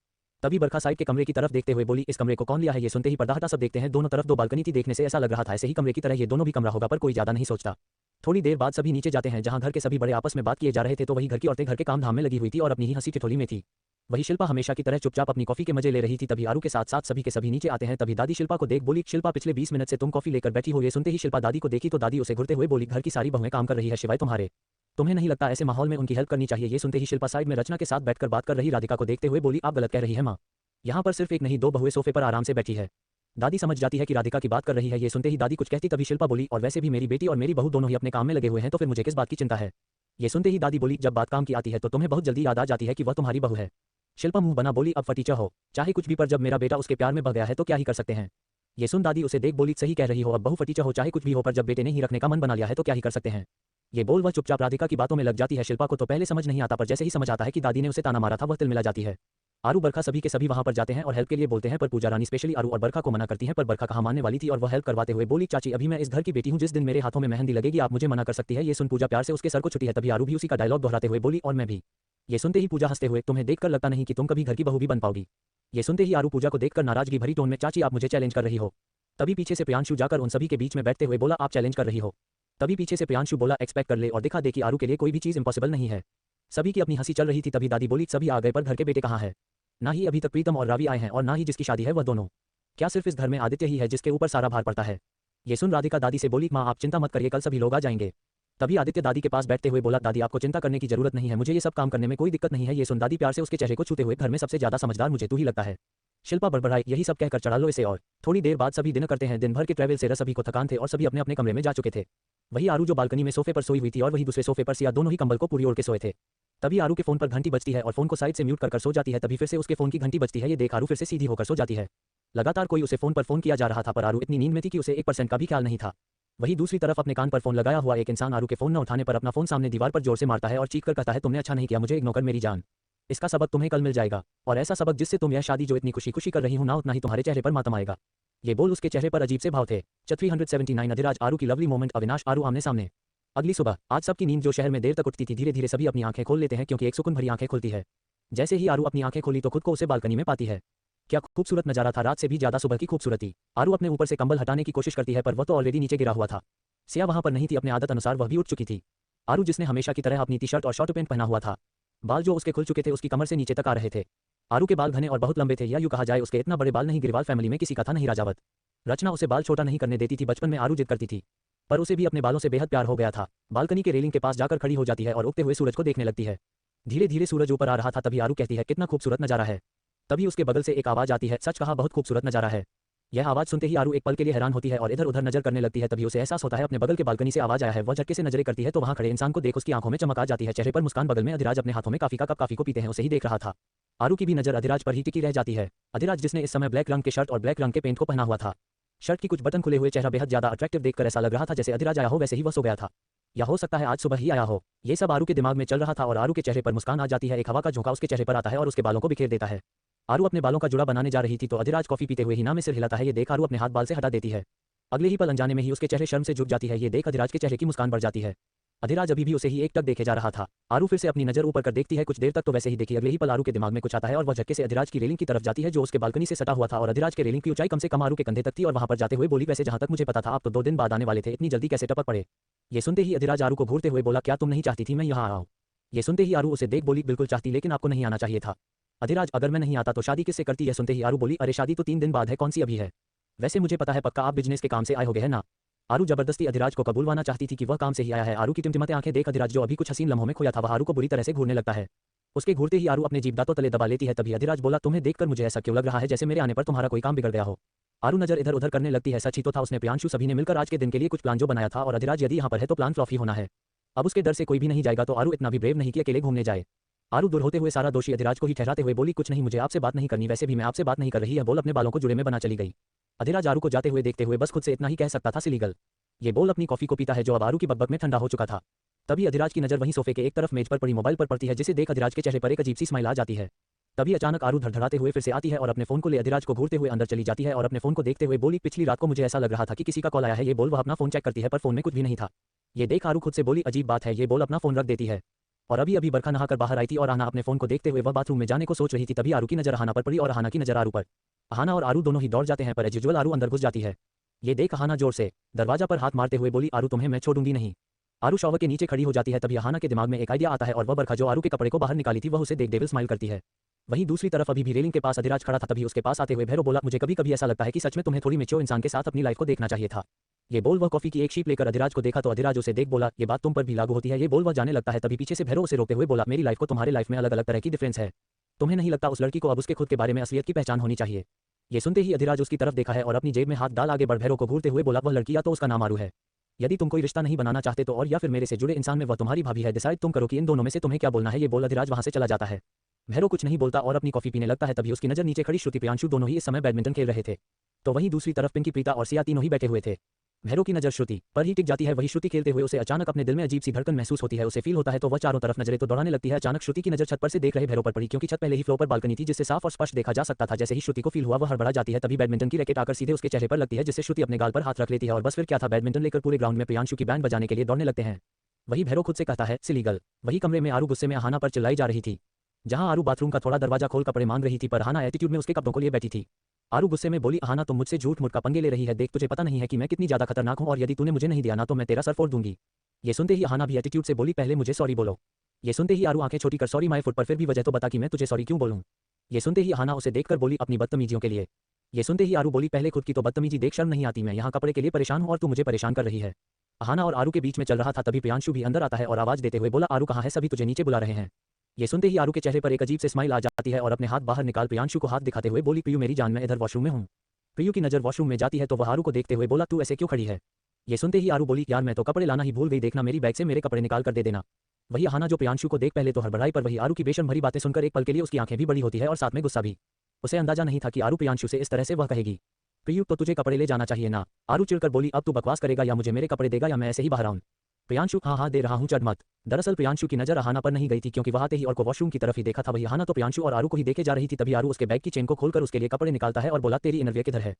तभी बरखा साइड के कमरे की तरफ देखते हुए बोली, इस कमरे को कौन लिया है? ये सुनते ही पर्दा हटा सब देखते हैं, दोनों तरफ दो बालकनी थी। देखने से ऐसा लग रहा था ऐसे ही कमरे की तरह ये दोनों भी कमरा होगा, पर कोई ज्यादा नहीं सोचता। थोड़ी देर बाद सभी नीचे जाते हैं जहां घर के सभी बड़े आपस में बात किए जा रहे थे, तो वही घर की औरतें घर के काम धाम में लगी हुई थी और अपनी ही हंसी ठिठोली में थी। वही शिल्पा हमेशा की तरह चुपचाप अपनी कॉफी के मजे ले रही थी। तभी आरू के साथ साथ सभी के सभी नीचे आते हैं। तभी दादी शिल्पा को देख बोली, शिल्पा पिछले 20 मिनट से तुम कॉफी लेकर बैठी हो। ये सुनते ही शिल्पा दादी को देखी तो दादी उसे घुरते हुए बोली, घर की सारी बहुएं काम कर रही है शिवाय तुम्हारे, तुम्हें नहीं लगता ऐसे माहौल में उनकी हेल्प करनी चाहिए? ये सुनते ही शिल्पा साइड में रचना के साथ बैठकर बात कर रही राधिका को देखते हुए बोली, आप गलत कह रही है माँ, यहाँ पर सिर्फ एक नहीं दो बहुएं सोफे पर आराम से बैठी है। दादी समझ जाती है कि राधिका की बात कर रही है। ये सुनते ही दादी कुछ कहती तभी शिल्पा बोली, और वैसे भी मेरी बेटी और मेरी बहू दोनों ही अपने काम में लगे हुए हैं, तो फिर मुझे किस बात की चिंता है? ये सुनते ही दादी बोली, जब बात काम की आती है तो तुम्हें बहुत जल्दी याद आ जाती है कि वह तुम्हारी बहू है। शिल्पा मुंह बना बोली, अब फटीचर हो चाहे कुछ भी, पर जब मेरा बेटा उसके प्यार में बह गया है तो क्या ही कर सकते हैं? ये सुन दादी उसे देख बोली, सही कह रही हो, अब बहू फटीचर हो चाहे कुछ भी हो, पर जब बेटे ने ही रखने का मन बना लिया है तो क्या ही कर सकते हैं? ये बोल वह चुपचाप राधिका की बातों में लग जाती है। शिल्पा को तो पहले समझ नहीं आता, पर जैसे ही समझ आता है कि दादी ने उसे ताना मारा था वह तिलमिला जाती है। आरू बरखा सभी के सभी वहां पर जाते हैं और हेल्प के लिए बोलते हैं, पर पूजा रानी स्पेशली आरू और बरखा को मना करती हैं। पर बरखा कहाँ मानने वाली थी और वह हेल्प करवाते हुए बोली, चाची अभी मैं इस घर की बेटी हूँ, जिस दिन मेरे हाथों में मेहंदी लगेगी आप मुझे मना कर सकती है? ये सुन पूजा प्यार से उसके सर को छुटी है। तभी आरू भी उसी का डायलॉग दोहराते हुए बोली, और मैं भी। ये सुनते ही पूजा हंसते हुए, तुम्हें देखकर लगता नहीं कि तुम कभी घर की बहू भी बन पाओगी। ये सुनते ही आरू पूजा को देखकर नाराजगी भरी टोन में, चाची आप मुझे चैलेंज कर रही हो? तभी पीछे से प्रियांशु जाकर उन सभी के बीच में बैठते हुए बोला, आप चैलेंज कर रही हो? तभी पीछे से प्रियांशु बोला, एक्सपेक्ट कर ले और दिखा दे कि आरू के लिए कोई भी चीज इंपॉसिबल नहीं है। सभी की अपनी हंसी चल रही थी। तभी दादी बोली, सभी आ गए, पर घर के बेटे कहाँ है? ना ही अभी तक प्रीतम और रावी आए हैं और ना ही जिसकी शादी है वह दोनों। क्या सिर्फ इस घर में आदित्य ही है जिसके ऊपर सारा भार पड़ता है? ये सुन राधिका दादी से बोली, माँ आप चिंता मत करिए, कल सभी लोग आ जाएंगे। तभी आदित्य दादी के पास बैठते हुए बोला, दादी आपको चिंता करने की जरूरत नहीं है, मुझे ये सब काम करने में कोई दिक्कत नहीं है। ये सुन दादी प्यार से उसके चेहरे को छूते हुए, घर में सबसे ज्यादा समझदार मुझे तू ही लगता है। शिल्पा बड़बड़ाई, यही सब कहकर चढ़ा लो इसे। और थोड़ी देर बाद सभी डिनर करते हैं। दिन भर के ट्रैवल से सभी को थकान थे और सभी अपने अपने कमरे में जा चुके थे। वही आरू जो बालकनी में सोफे पर सोई हुई थी और वही दूसरे सोफे पर सिया, दोनों ही कंबल को पूरी ओढ़ के सोए थे। तभी आरू के फोन पर घंटी बजती है और फोन को साइड से म्यूट कर सो जाती है। तभी फिर से उसके फोन की घंटी बजती है। ये देख आरू फिर से सीधी होकर सो जाती है। लगातार कोई उसे फोन पर फोन किया जा रहा था, पर आरू इतनी नींद में थी कि उसे 1% का भी ख्याल नहीं था। वही दूसरी तरफ अपने कान पर फोन लगाया हुआ एक इंसान आरू के फोन न उठाने पर अपना फोन सामने दीवार पर जोर से मारता है और चीख कर कहता है, तुमने अच्छा नहीं किया मुझे इग्नोर कर मेरी जान। इसका सबक तुम्हें कल मिल जाएगा, और ऐसा सबक जिससे तुम यह शादी जो इतनी खुशी खुशी कर रही हूं ना, उतना ही तुम्हारे चेहरे पर मातम आएगा। ये बोल उसके चेहरे पर अजीब से भाव थे। 379 अधिराज आरू की लवली मोमेंट। अविनाश आरू आमने सामने। अगली सुबह आज सबकी नींद जो शहर में देर तक उठती थी, धीरे धीरे सभी अपनी आंखें खोल लेते हैं, क्योंकि एक सुकून भरी आंखें खुलती है। जैसे ही आरू अपनी आंखें खोली तो खुद को उसे बालकनी में पाती है। क्या खूबसूरत नजारा था, रात से भी ज्यादा सुबह की खूबसूरती। आरू अपने ऊपर से कंबल हटाने की कोशिश करती है, पर वह तो ऑलरेडी नीचे गिरा हुआ था। सिया वहां पर नहीं थी, अपने आदत अनुसार वह भी उठ चुकी थी। आरू जिसने हमेशा की तरह अपनी टी शर्ट और शॉर्ट पैंट पहना हुआ था, बाल जो उसके खुल चुके थे उसकी कमर से नीचे तक आ रहे थे। आरू के बाल घने और बहुत लंबे थे, या यूं कहा जाए उसके इतना बड़े बाल नहीं गिरवाल फैमिली में किसी का था नहीं राजावत। रचना उसे बाल छोटा नहीं करने देती थी। बचपन में आरू जिद करती थी, पर उसे भी अपने बालों से बेहद प्यार हो गया था। बालकनी के रेलिंग के पास जाकर खड़ी हो जाती है और उगते हुए सूरज को देखने लगती है। धीरे धीरे सूरज ऊपर आ रहा था। तभी आरू कहती है, कितना खूबसूरत नजारा है। तभी उसके बगल से एक आवाज आती है, सच कहा बहुत खूबसूरत नजारा है। यह आवाज सुनते ही आरू एक पल के लिए हैरान होती है और इधर उधर नजर करने लगती है। तभी उसे एहसास होता है अपने बगल के बालकनी से आवाज आया है। वह झटके से नजरें करती है तो वहां खड़े इंसान को देख उसकी आंखों में चमक आ जाती है, चेहरे पर मुस्कान। बगल में अधिराज अपने हाथों में काफी का कप काफी को पीते हैं उसे ही देख रहा था। आरू की भी नजर अधिराज पर ही टिकी रह जाती है। अधिराज जिसने इस समय ब्लैक रंग के शर्ट और ब्लैक रंग के पेंट को पहना हुआ था। शर्ट की कुछ बटन खुले हुए चेहरा बेहद ज्यादा अट्रैक्टिव देखकर ऐसा लग रहा था जैसे अधिराज आया हो वैसे ही वह सो गया था, या हो सकता है आज सुबह ही आया हो। ये सब आरू के दिमाग में चल रहा था और आरू के चेहरे पर मुस्कान आ जाती है। एक हवा का झोंका उसके चेहरे पर आता है और उसके बालों को बिखेर देता है। आरू अपने बालों का जुड़ा बनाने जा रही थी तो अधिराज कॉफी पीते हुए हिना में सिर हिलाता है। ये देख आरू अपने हाथ बाल से हटा देती है। अगले ही पल अनजाने में ही उसके चेहरे शर्म से झुक जाती है। ये देख अधिराज के चेहरे की मुस्कान बढ़ जाती है। अधिराज अभी भी उसे ही एकटक देखे जा रहा था। आरू फिर से अपनी नजर ऊपर कर देखती है, कुछ देर तक तो वैसे ही देखी। अगले ही पल आरू के दिमाग में कुछ आता है और वह झटके से अधिराज की रेलिंग की तरफ जाती है जो उसके बालकनी से सटा हुआ था। और अधिराज के रेलिंग की ऊंचाई कम से कम आरू के कंधे तक थी और वहां पर जाते हुए बोली, वैसे जहां तक मुझे पता था आप तो 2 दिन बाद आने वाले थे, इतनी जल्दी कैसे टपक पड़े? ये सुनते ही अधिराज आरू को घूरते हुए बोला, क्या तुम नहीं चाहती थी मैं यहाँ आऊँ? ये सुनते ही आरू उसे देख बोली, बिल्कुल चाहती, लेकिन आपको नहीं आना चाहिए था। अधिराज, अगर मैं नहीं आता तो शादी किससे करती? यह सुनते ही आरू बोली, अरे शादी तो 3 दिन बाद है, कौन सी अभी है? वैसे मुझे पता है पक्का आप बिजनेस के काम से आए होगे है ना? आरू जबरदस्ती अधिराज को कबूलवाना चाहती थी कि वह काम से ही आया है। आरू की टिमटिमाते आंखें देख अधिराज जो अभी कुछ हसीन लम्हों में खोया था वह आरू को बुरी तरह से घूरने लगता है। उसके घूरते ही आरू अपने जीभ दांतों तले दबा लेती है। तभी अधिराज बोला, तुम्हें देखकर मुझे ऐसा क्यों लग रहा है जैसे मेरे आने पर तुम्हारा कोई काम बिगड़ गया हो? आरू नजर इधर उधर करने लगती है। सच ही तो था, उसने प्रियांशु सभी ने मिलकर आज के दिन के लिए कुछ प्लान जो बनाया था और अधिराज यदि यहाँ पर है तो प्लान फ्लॉप ही होना है। अब उसके डर से कोई भी नहीं जाएगा तो आरू इतना भी ब्रेव नहीं कि अकेले घूमने जाए। आरू दूर होते हुए सारा दोषी अधिराज को ही ठहराते हुए बोली, कुछ नहीं, मुझे आपसे बात नहीं करनी, वैसे भी मैं आपसे बात नहीं कर रही है। बोल अपने बालों को जुड़े में बना चली गई। अधिराज आरू को जाते हुए देखते हुए बस खुद से इतना ही कह सकता था, सिलीगल। ये बोल अपनी कॉफी को पीता है जो अब आरू की बकबक में ठंडा हो चुका था। तभी अधिराज की नजर वहीं सोफे के एक तरफ मेज पर पड़ी मोबाइल पर पड़ती है, जिसे देख अधिराज के चेहरे पर एक अजीब सी स्माइल आ जाती है। तभी अचानक आरू धड़धड़ाते हुए फिर से आती है और अपने फोन को ले अधिराज को घूरते हुए अंदर चली जाती है और अपने फोन को देखते हुए बोली, पिछली रात को मुझे ऐसा लग रहा था कि किसी का कॉल आया है। ये बोल वह अपना फोन चेक करती है पर फोन में कुछ भी नहीं था। ये देख आरू खुद से बोली, अजीब बात है। ये बोल अपना फोन रख देती है। और अभी अभी बरखा नहाकर बाहर आई थी और आना अपने फोन को देखते हुए वह बाथरूम में जाने को सोच रही थी। तभी आरू की नजर अहाना पर पड़ी और अहाना की नजर आरू पर। अहाना और आरू दोनों ही दौड़ जाते हैं पर एज यूजुअल आरू अंदर घुस जाती है। ये देख अहाना जोर से दरवाजा पर हाथ मारते हुए बोली, आरू तुम्हें मैं छोड़ूंगी नहीं। आरू शॉवर के नीचे खड़ी हो जाती है। तभी अहाना के दिमाग में एक आइडिया आता है और वह बरखा जो आरू के कपड़े को बाहर निकाली थी वह उसे देख डेविल स्माइल करती है। वहीं दूसरी तरफ अभी भी रेलिंग के पास अधिराज खड़ा था। तभी उसके पास आते हुए भैरव बोला, मुझे कभी कभी ऐसा लगता है कि सच में तुम्हें थोड़ी मेच्योर इंसान के साथ अपनी लाइफ को देखना चाहिए था। ये बोल वह कॉफी की एक शीप लेकर अधिराज को देखा तो अधिराज उसे देख बोला, ये बात तुम पर भी लागू होती है। ये बोल वह जाने लगता है। तभी पीछे से भैरव उसे रोकते हुए बोला, मेरी लाइफ को तुम्हारे लाइफ में अलग अलग तरह की डिफरेंस है। तुम्हें नहीं लगता उस लड़की को अब उसके खुद के बारे में असलियत की पहचान होनी चाहिए। ये सुनते ही अधिराज उसकी तरफ देखा है और अपनी जेब में हाथ डाल आगे बढ़ भैरव को घूरते हुए बोला, वह लड़की या तो उसका नाम आरू है। यदि तुम कोई रिश्ता नहीं बनाना चाहते तो और या फिर मेरे से जुड़े इंसान में वह तुम्हारी भाभी है। डिसाइड तुम करो कि इन दोनों में से तुम्हें क्या बोलना है। ये बोल अधिराज वहां से चला जाता है। भैरव कुछ नहीं बोलता और अपनी कॉफी पीने लगता है। तभी उसकी नजर नीचे खड़ी श्रुति प्रियांशु दोनों ही इस समय बैडमिंटन खेल रहे थे। तो वहीं दूसरी तरफ पिंकी, प्रीता और सिया तीनों ही बैठे हुए थे। भैरव की नजर श्रुति पर ही टिक जाती है। वही श्रुति खेलते हुए उसे अचानक अपने दिल में अजीब सी धड़कन महसूस होती है। उसे फील होता है तो वह चारों तरफ नजरें तो दौड़ाने लगती है। अचानक श्रुति की नजर छत पर से देख रहे भैरव पर पड़ी क्योंकि छत पहले ही फ्लोर पर बालकनी थी जिससे साफ और स्पष्ट देखा जा सकता था। जैसे ही श्रुति को फील हुआ वह हड़बड़ा जाती है। तभी बैडमिंटन की रैकेट आकर सीधे उसके चेहरे पर लगती है जिससे श्रुति अपने गाल पर हाथ रख लेती है और बस फिर क्या था, बैडमिंटन लेकर पूरे ग्राउंड में प्रियांशु की बैंड बजाने के लिए दौड़ने लगते हैं। वही भैरव खुद से कहता है, सिलीगल। वही कमरे में आरू गुस्से में अहाना पर चिल्लाई जा रही थी। जहां आरू बाथरूम का थोड़ा दरवाजा खोल कपड़े मांग रही थी पर अहाना एटीट्यूड में उसके कपड़ों को लिए बैठी थी। आरू गुस्से में बोली, अहाना तुम मुझसे झूठ मूठ का पंगे ले रही है। देख तुझे पता नहीं है कि मैं कितनी ज्यादा खतरनाक हूं और यदि तूने मुझे नहीं दिया ना तो मैं तेरा सर फोड़ दूंगी। ये सुनते ही अहाना भी एटीट्यूड से बोली, पहले मुझे सॉरी बोलो। ये सुनते ही आरू आंखें छोटी कर, सॉरी माय फुट, पर फिर भी वजह तो बता कि मैं तुझे सॉरी क्यों बोलूं। ये सुनते ही अहाना उसे देखकर बोली, अपनी बदतमीजियों के लिए। ये सुनते ही आरू बोली, पहले खुद की तो बदतमीजी देख, शर्म नहीं आती। मैं यहाँ कपड़े के लिए परेशान हूँ और तू मुझे परेशान कर रही है। अहाना और आरू के बीच में चल रहा था। तभी प्रियांशु भी अंदर आता है और आवाज देते हुए बोला, आरू कहाँ है, सभी तुझे नीचे बुला रहे हैं। ये सुनते ही आरू के चेहरे पर एक अजीब से स्माइल आ जाती है और अपने हाथ बाहर निकाल प्रियांशु को हाथ दिखाते हुए बोली, प्रियु मेरी जान, मैं इधर वॉशरूम में हूँ। प्रियु की नजर वॉशरूम में जाती है तो वह आरू को देखते हुए बोला, तू ऐसे क्यों खड़ी है। ये सुनते ही आरू बोली, यार मैं तो कपड़े लाना ही भूल गई, देखना मेरी बैग से मेरे कपड़े निकाल कर दे देना। वही अहाना जो प्रियांशु को देख पहले तो हड़बड़ाई पर वही आरू की बेशर्म भरी बातें सुनकर एक पल के लिए उसकी आंखें भी बड़ी होती है और साथ में गुस्सा भी। उसे अंदाजा नहीं था कि आरू प्रियांशु से इस तरह से वह कहेगी। प्रियु तो तुझे कपड़े ले जाना चाहिए ना। आरू चिढ़कर बोली, अब तू बकवास करेगा या मुझे मेरे कपड़े देगा या मैं ऐसे ही बाहर आऊं। प्रियांशु, हाँ हाँ दे रहा हूँ, चढ़ मत। दरअसल प्रियांशु की नजर अहाना पर नहीं गई थी क्योंकि वह आते ही और को वॉशरूम की तरफ ही देखा था। वही अहाना तो प्रियांशु और आरू को ही देखे जा रही थी। तभी आरू उसके बैग की चेन को खोलकर उसके लिए कपड़े निकालता है और बोला, तेरी इनरवियर किधर है।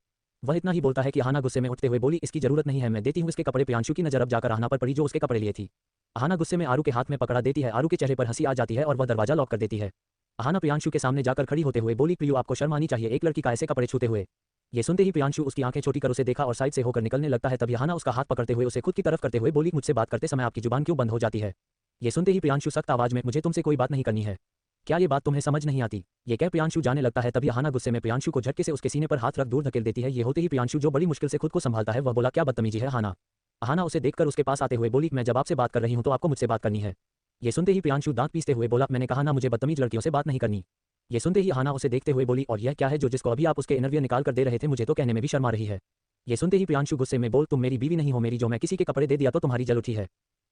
वह इतना ही बोलता है कि अहाना गुस्से में उठते हुए बोली, इसकी जरूरत नहीं है, मैं देती हूँ इसके कपड़े। प्रियांशु की नजर अब जाकर अहाना पर पड़ी जो उसके कपड़े लिए थी। अहाना गुस्से में आरू के हाथ में पकड़ा देती है। आरू के चेहरे पर हंसी आ जाती है और वह दरवाजा लॉक कर देती है। अहाना प्रियांशु के सामने जाकर खड़ी होते हुए बोली, प्रियु आपको शर्म आनी चाहिए, एक लड़की का ऐसे कपड़े छूते हुए। ये सुनते ही प्रियांशु उसकी आंखें छोटी कर उसे देखा और साइड से होकर निकलने लगता है। तभी अहाना उसका हाथ पकड़ते हुए उसे खुद की तरफ करते हुए बोली, मुझसे बात करते समय आपकी जुबान क्यों बंद हो जाती है। ये सुनते ही प्रियांशु सख्त आवाज में, मुझे तुमसे कोई बात नहीं करनी है, क्या ये बात तुम्हें समझ नहीं आती। ये कह प्रियांशु जाने लगता है। तभी अहाना गुस्से में प्रियांशु को झटके से उसके सीने पर हाथ रख दूर धकेल देती है। ये होते ही प्रियांशु जो बड़ी मुश्किल से खुद को संभालता है वह बोला, क्या बदतमीजी है अहाना। अहाना उसे देखकर उसके पास आते हुए बोली, मैं जब आपसे बात कर रही हूँ तो आपको मुझसे बात करनी है। ये सुनते ही प्रियांशु दांत पीसते हुए बोला, मैंने कहा ना मुझे बदतमीज लड़कियों से बात नहीं करनी। ये सुनते ही अहाना उसे देखते हुए बोली, और यह क्या है जो जिसको अभी आप उसके इनरवियर निकाल कर दे रहे थे, मुझे तो कहने में भी शर्म आ रही है। ये सुनते ही प्रियांशु गुस्से में बोल, तुम मेरी बीवी नहीं हो, मेरी जो मैं किसी के कपड़े दे दिया तो तुम्हारी जल उठी है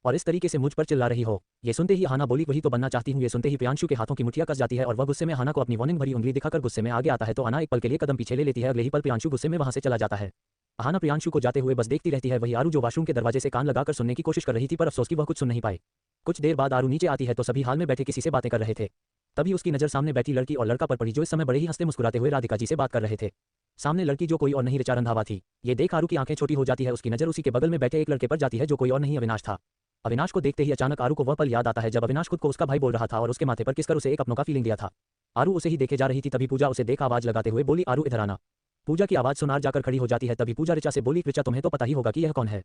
और इस तरीके से मुझ पर चिल्ला रही हो। ये सुनते ही अहाना बोली, वही तो बनना चाहती हूँ। ये सुनते ही प्रियांशु के हाथों की मुठ्ठियां कस जाती है और वह गुस्से में अहाना को अपनी वार्निंग भरी उंगली दिखाकर गुस्से में आगे आता है तो अहाना एक पल के लिए कदम पीछे ले लेती है। अगले ही पल प्रियांशु गुस्से में वहां से चला जाता है। अहाना प्रियांशु को जाते हुए बस देखती रहती है। वही आरू जो वॉशरूम के दरवाजे से कान लगाकर सुनने की कोशिश कर रही थी पर अफसोस की वह कुछ सुन नहीं पाई। कुछ देर बाद आरू नीचे आती है तो सभी हाल में बैठे किसी से बातें कर रहे थे। तभी उसकी नजर सामने बैठी लड़की और लड़का पर पड़ी जो इस समय बड़े ही हंसते मुस्कुराते हुए राधिका जी से बात कर रहे थे। सामने लड़की जो कोई और नहीं ऋचा रंधावा थी। ये देख आरू की आंखें छोटी हो जाती है। उसकी नजर उसी के बगल में बैठे एक लड़के पर जाती है जो कोई और नहीं अविनाश था। अविनाश को देखते ही अचानक आरू को वह पल याद आता है जब अविनाश खुद को उसका भाई बोल रहा था और उसके माथे पर किसकर उसे एक अपनों का फीलिंग दिया था। आरू उसे ही देखे जा रही थी। तभी पूजा उसे देख आवाज लगाते हुए बोली, आरू इधर आना। पूजा की आवाज सुनार जाकर खड़ी हो जाती है। तभी पूजा ऋचा से बोली, ऋचा तुम्हें तो पता ही होगा कि यह कौन है।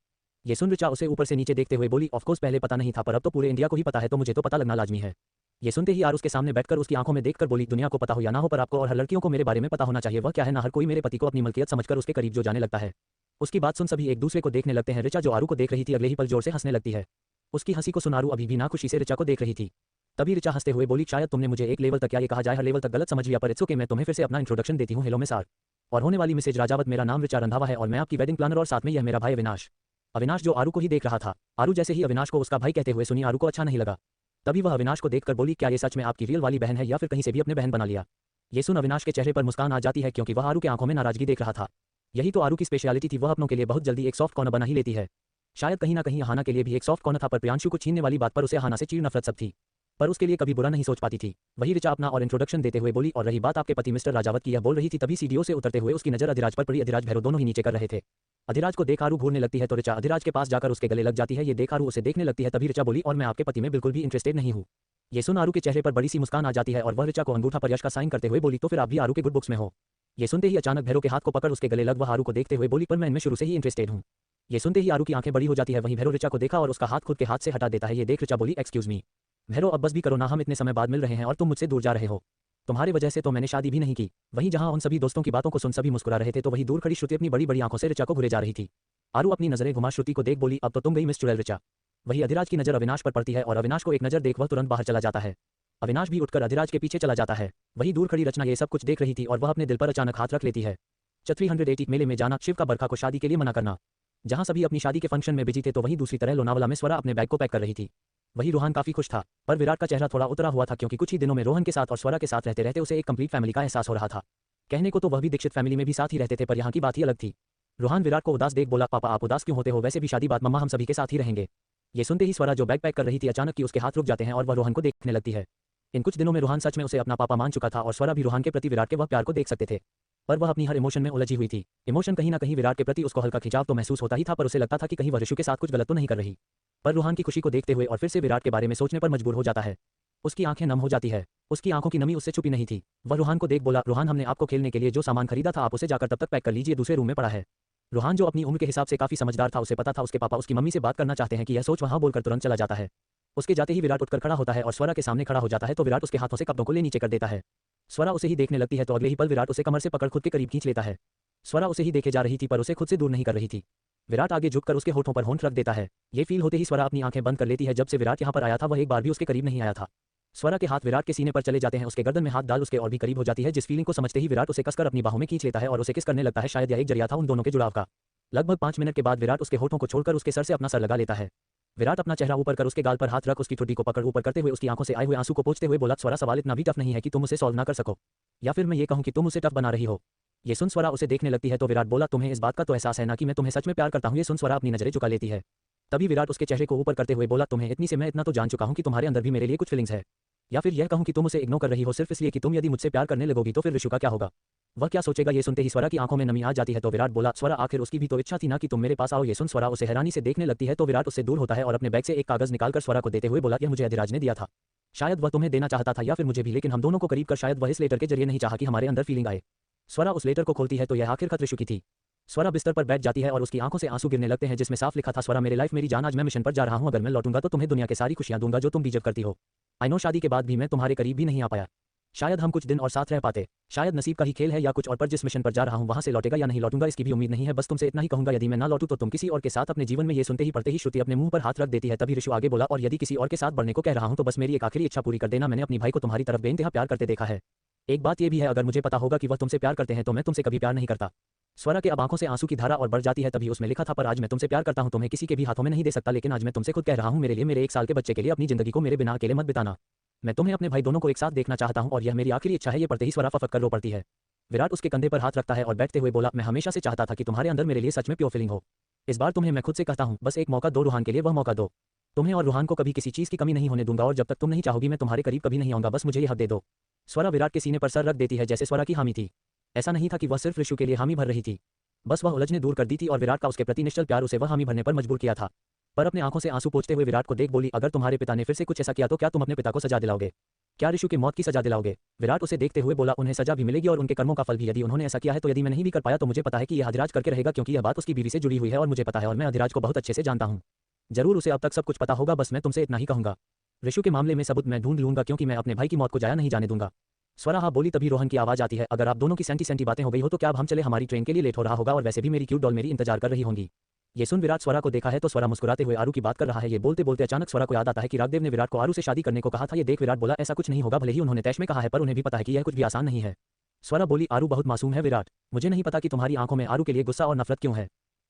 ये सुन ऋचा उसे ऊपर से नीचे देखते हुए बोली, ऑफकोर्स पहले पता नहीं था पर अब तो पूरे इंडिया को ही पता है तो मुझे तो पता लगना लाजमी है। ये सुनते ही आरू उसके सामने बैठकर उसकी आंखों में देखकर बोली, दुनिया को पता हो या ना हो पर आपको और हर लड़कियों को मेरे बारे में पता होना चाहिए। वह क्या है ना, हर कोई मेरे पति को अपनी मलकियत समझकर उसके करीब जो जाने लगता है। उसकी बात सुन सभी एक दूसरे को देखने लगते हैं। ऋचा जो आरू को देख रही थी अगले ही पल जोर से हंसने लगती है। उसकी हंसी को सुन आरू अभी भी नाखुशी से ऋचा को देख रही थी। तभी ऋचा हंसते हुए बोली, शायद तुमने मुझे एक लेवल तक, क्या ये कहा जाए हर लेवल तक गलत समझ लिया, पर इट्स ओके, मैं तुम्हें फिर से अपना इंट्रोडक्शन देती हूँ। हेलो मैं सार और होने वाली मिसेज राजावत, मेरा नाम ऋचा रंधावा है और मैं आपकी वेडिंग प्लानर और साथ में यह मेरा भाई अविनाश। अविनाश जो आरू को ही देख रहा था। आरू जैसे ही अविनाश को उसका भाई कहते हुए सुनी आरू को अच्छा नहीं लगा। तभी वह अविनाश को देखकर बोली, क्या ये सच में आपकी रियल वाली बहन है या फिर कहीं से भी अपने बहन बना लिया। ये सुन अविनाश के चेहरे पर मुस्कान आ जाती है क्योंकि वह आरू के आंखों में नाराजगी देख रहा था। यही तो आरू की स्पेशलिटी थी, वह अपनों के लिए बहुत जल्दी एक सॉफ्ट कॉर्नर बना ही लेती है। शायद कहीं ना कहीं अहाना के लिए भी एक सॉफ्ट कॉर्नर था पर प्रियांशु को छीनने वाली बात पर उसे अहाना से चिढ़ नफरत सब थी। पर उसके लिए कभी बुरा नहीं सोच पाती थी। वही ऋचा अपना और इंट्रोडक्शन देते हुए बोली, और रही बात आपके पति मिस्टर राजावत की, यह बोल रही थी तभी सीढ़ियों से उतरते हुए उसकी नजर अधिराज पर पड़ी। अधिराज भैरव दोनों ही नीचे कर रहे थे। अधिराज को देख आरू घूरने लगती है तो ऋचा अधिराज के पास जाकर उसके गले लग जाती है। ये देख आरू उसे देखने लगती है। तभी ऋचा बोली, और मैं आपके पति में बिल्कुल भी इंटरेस्टेड नहीं हूँ। ये सुन आरू के चेहरे पर बड़ी सी मुस्कान आ जाती है और वह ऋचा को अंगूठा पर यश का साइन करते हुए बोली, तो फिर आप भी आरू के गुड बुक्स में हो। ये सुनते ही अचानक भैरव के हाथ को पकड़ उसके गले लग वह आरू को देखते हुए बोली, पर मैं इनमें शुरू से ही इंटरेस्टेड हूँ। ये सुनते ही आरू की आंखें बड़ी हो जाती है। वहीं भैरव ऋचा को देखा और उसका हाथ खुद के हाथ से हटा देता है। ये देख ऋचा बोली, एक्सक्यूज मी भैरव, अब बस भी करो ना, हम इतने समय बाद मिल रहे हैं और तुम मुझसे दूर जा रहे हो। तुम्हारे वजह से तो मैंने शादी भी नहीं की। वहीं जहां उन सभी दोस्तों की बातों को सुन सभी मुस्कुरा रहे थे तो वहीं दूर खड़ी श्रुति अपनी बड़ी बड़ी आंखों से ऋचा को घूरे जा रही थी। आरू अपनी नजरें घुमा श्रुति को देख बोली, अब तो तुम गई मिस चुड़ैल ऋचा। वही अधिराज की नजर अविनाश पर पड़ती है और अविनाश को एक नजर देख वह तुरंत बाहर चला जाता है। अविनाश भी उठकर अधिराज के पीछे चला जाता है। वहीं दूर खड़ी रचना ये सब कुछ देख रही थी और वह अपने दिल पर अचानक हाथ रख लेती है। चतुर्थी 180 मेले में जाना, शिव का बरखा को शादी के लिए मना करना। जहां सभी अपनी शादी के फंक्शन में बिजी थे तो वहीं दूसरी तरह लोनावाला में स्वरा अपने बैग को पैक कर रही थी। वही रोहन काफी खुश था, पर विराट का चेहरा थोड़ा उतरा हुआ था क्योंकि कुछ ही दिनों में रोहन के साथ और स्वरा के साथ रहते रहते उसे एक कंप्लीट फैमिली का एहसास हो रहा था। कहने को तो वह भी दीक्षित फैमिली में भी साथ ही रहते थे, पर यहाँ की बात ही अलग थी। रोहन विराट को उदास देख बोला, पापा आप उदास क्यों होते हो, वैसे भी शादी बात मम्मा हम सभी के साथ ही रहेंगे। ये सुनते ही स्वरा जो बैग पैक कर रही थी अचानक की उसके हाथ रुक जाते हैं और वह रोहन को देखने लगती है। इन कुछ दिनों में रोहन सच में उसे अपना पापा मान चुका था और स्वरा भी रोहन के प्रति विराट के वह प्यार को देख सकते थे, पर वह अपनी हर इमोशन में उलझी हुई थी। इमोशन कहीं ना कहीं विराट के प्रति उसको हल्का खिंचाव तो महसूस होता ही था, पर उसे लगता था कि कहीं वह ऋषु के साथ कुछ गलत तो नहीं कर रही। पर रोहन की खुशी को देखते हुए और फिर से विराट के बारे में सोचने पर मजबूर हो जाता है। उसकी आंखें नम हो जाती है। उसकी आंखों की नमी उससे छुपी नहीं थी। वह रोहन को देख बोला, रोहन हमने आपको खेलने के लिए जो सामान खरीदा था आप उसे जाकर तब तक पैक कर लीजिए, दूसरे रूम में पड़ा है। रोहन जो अपनी उम्र के हिसाब से काफी समझदार था, उसे पता था उसके पापा उसकी मम्मी से बात करना चाहते हैं कि यह सोच वहां बोलकर तुरंत चला जाता है। उसके जाते ही विराट उठकर खड़ा होता है और स्वरा के सामने खड़ा हो जाता है तो विराट उसके हाथों से कपड़ों को ले नीचे कर देता है। स्वरा उसे ही देखने लगती है तो अगले ही पल विराट उसे कमर से पकड़ खुद के करीब खींच लेता है। स्वरा उसे ही देखे जा रही थी पर उसे खुद से दूर नहीं कर रही थी। विराट आगे झुककर उसके होठों पर होंठ रख देता है। ये फील होते ही स्वरा अपनी आंखें बंद कर लेती है। जब से विराट यहाँ पर आया था वह एक बार भी उसके करीब नहीं आया था। स्वरा के हाथ विराट के सीने पर चले जाते हैं, उसके गर्दन में हाथ डाल उसके और भी करीब हो जाती है। जिस फीलिंग को समझते ही विराट उसे कसकर अपनी बाहों में खींच लेता है और उसे किस करने लगता है। शायद यह एक जरिया था उन दोनों के जुड़ाव का। लगभग 5 मिनट के बाद विराट उसके होठों को छोड़कर उसके सर से अपना सर लगा लेता है। विराट अपना चेहरा ऊपर कर उसके गाल पर हाथ रख उसकी ठुड्डी को पकड़ ऊपर करते हुए उसकी आंखों से आए हुए आंसू को पोंछते हुए बोला, स्वरा सवाल इतना भी टफ नहीं है कि तुम उसे सॉल्व ना कर सको, या फिर मैं ये कहूं कि तुम उसे टफ बना रही हो। ये सुन स्वरा उसे देखने लगती है तो विराट बोला, तुम्हें इस बात का तो एहसास है ना कि मैं तुम्हें सच में प्यार करता हूं। ये सुन स्वरा अपनी नजरें झुका लेती है। तभी विराट उसके चेहरे को ऊपर करते हुए बोला, तुम्हें इतनी से मैं इतना तो जान चुका हूं कि तुम्हारे अंदर भी मेरे लिए कुछ फीलिंग्स है, या फिर यह कहूं कि तुम उसे इग्नोर कर रही हो सिर्फ इसलिए कि तुम यदि मुझसे प्यार करने लगोगी तो फिर ऋषु का क्या होगा, वह क्या सोचेगा। ये सुनते ही स्वरा की आंखों में नमी आ जाती है तो विराट बोला, स्वरा आखिर उसकी भी तो इच्छा थी ना कि तुम मेरे पास आओ। ये सुन स्वरा उसे हैरानी से देखने लगती है तो विराट उससे दूर होता है और अपने बैग से एक कागज निकालकर स्वरा को देते हुए बोला, यह मुझे अधिराज ने दिया था। शायद वह तुम्हें देना चाहता था या फिर मुझे भी, लेकिन हम दोनों को करीब कर शायद वह इस लेटर के जरिए नहीं चाहा कि हमारे अंदर फीलिंग आए। स्वरा उस लेटर को खोलती है तो यह आखिर खत ऋषु की थी। स्वरा बिस्तर पर बैठ जाती है और उसकी आंखों से आंसू गिरने लगते हैं जिसमें साफ लिखा था, स्वरा मेरे लाइफ मेरी जान, आज मैं मिशन पर जा रहा हूं, अगर मैं लौटूंगा तो तुम्हें दुनिया के सारी खुशियां दूंगा जो तुम डिजर्व करती हो। आई नो शादी के बाद भी मैं तुम्हारे करीब भी नहीं आ पाया, शायद हम कुछ दिन और साथ रह पाते, शायद नसीब का ही खेल है या कुछ और, पर जिस मिशन पर जा रहा हूं वहां से लौटेगा या नहीं लौटूंगा इसकी भी उम्मीद नहीं है। बस तुमसे इतना ही कहूंगा, यदि मैं ना लौटूं तो तुम किसी और के साथ अपने जीवन में। ये सुनते ही पड़ते ही श्रुति अपने मुंह पर हाथ रख देती है। तभी ऋषु आगे बोला, और यदि किसी और के साथ बढ़ने को कह रहा हूं तो बस मेरी एक आखिरी इच्छा पूरी कर देना। मैंने अपनी भाई को तुम्हारी तरफ बेइंतहा प्यार करते देखा है। एक बात ये भी है, अगर मुझे पता होगा कि वह तुमसे प्यार करते हैं तो मैं तुमसे कभी प्यार नहीं करता। स्वरा के अब आंखों से आंसू की धारा और बढ़ जाती है। तभी उसमें लिखा था, पर आज मैं तुमसे प्यार करता हूं, तुम्हें किसी के भी हाथों में नहीं दे सकता, लेकिन आज मैं तुमसे खुद कह रहा हूं, मेरे लिए, मेरे 1 साल के बच्चे के लिए अपनी जिंदगी को मेरे बिना अकेले मत बिताना। मैं तुम्हें अपने भाई दोनों को एक साथ देखना चाहता हूं और यह मेरी आखिरी इच्छा है। ये पढ़ते ही स्वरा फफक कर रो पड़ती है। विराट उसके कंधे पर हाथ रखता है और बैठते हुए बोला, मैं हमेशा से चाहता था कि तुम्हारे अंदर मेरे लिए सच में प्योर फीलिंग हो। इस बार तुम्हें मैं खुद से कहता हूं, बस एक मौका दो रूहान के लिए, वह मौका दो। तुम्हें और रूहान को कभी किसी चीज की कमी नहीं होने दूंगा और जब तक तुम नहीं चाहोगी मैं तुम्हारे करीब कभी नहीं आऊंगा, बस मुझे यह हक दे दो। स्वरा विराट के सीने पर सर रख देती है जैसे स्वरा की हामी थी। ऐसा नहीं था कि वह सिर्फ ऋषु के लिए हामी भर रही थी, बस वह उलझने दूर कर दी थी और विराट का उसके प्रति निश्चल प्यार उसे वह हामी भरने पर मजबूर किया था। पर अपने आंखों से आंसू पोंछते हुए विराट को देख बोली, अगर तुम्हारे पिता ने फिर से कुछ ऐसा किया तो क्या तुम अपने पिता को सजा दिलाओगे? क्या ऋषु की मौत की सजा दिलाओगे? विराट उसे देखते हुए बोला, उन्हें सजा भी मिलेगी और उनके कर्मों का फल भी, यदि उन्होंने ऐसा किया है तो। यदि मैं नहीं भी कर पाया तो मुझे पता है कि यह अधिराज करके रहेगा, क्योंकि यह बात उसकी बीवी से जुड़ी हुई है और मुझे पता है और मैं अधिराज को बहुत अच्छे से जानता हूं। जरूर उसे अब तक सब कुछ पता होगा, बस मैं तुमसे इतना ही कहूंगा, ऋषु के मामले में सबूत मैं ढूंढ लूंगा, क्योंकि मैं अपने भाई की मौत को जाया नहीं जाने दूंगा। स्वरा हाँ बोली। तभी रोहन की आवाज आती है, अगर आप दोनों की सेंटी बातें हो गई हो तो क्या अब हम चले? हमारी ट्रेन के लिए लेट हो रहा होगा और वैसे भी मेरी क्यूट डॉल मेरी इंतजार कर रही होंगी। ये सुन विराट स्वरा को देखा है तो स्वरा मुस्कुराते हुए आरू की बात कर रहा है। ये बोलते बोलते अचानक स्वरा को याद आता है कि राघदेव ने विराट को आरू से शादी करने को कहा था। ये देख विराट बोला, ऐसा कुछ नहीं होगा, भले ही उन्होंने तैश में कहा है पर उन्हें भी पता है कि यह कुछ भी आसान नहीं है। स्वरा बोली, आरू बहुत मासूम है विराट, मुझे नहीं पता कि तुम्हारी आंखों में आरू के लिए गुस्सा और नफरत क्यों है,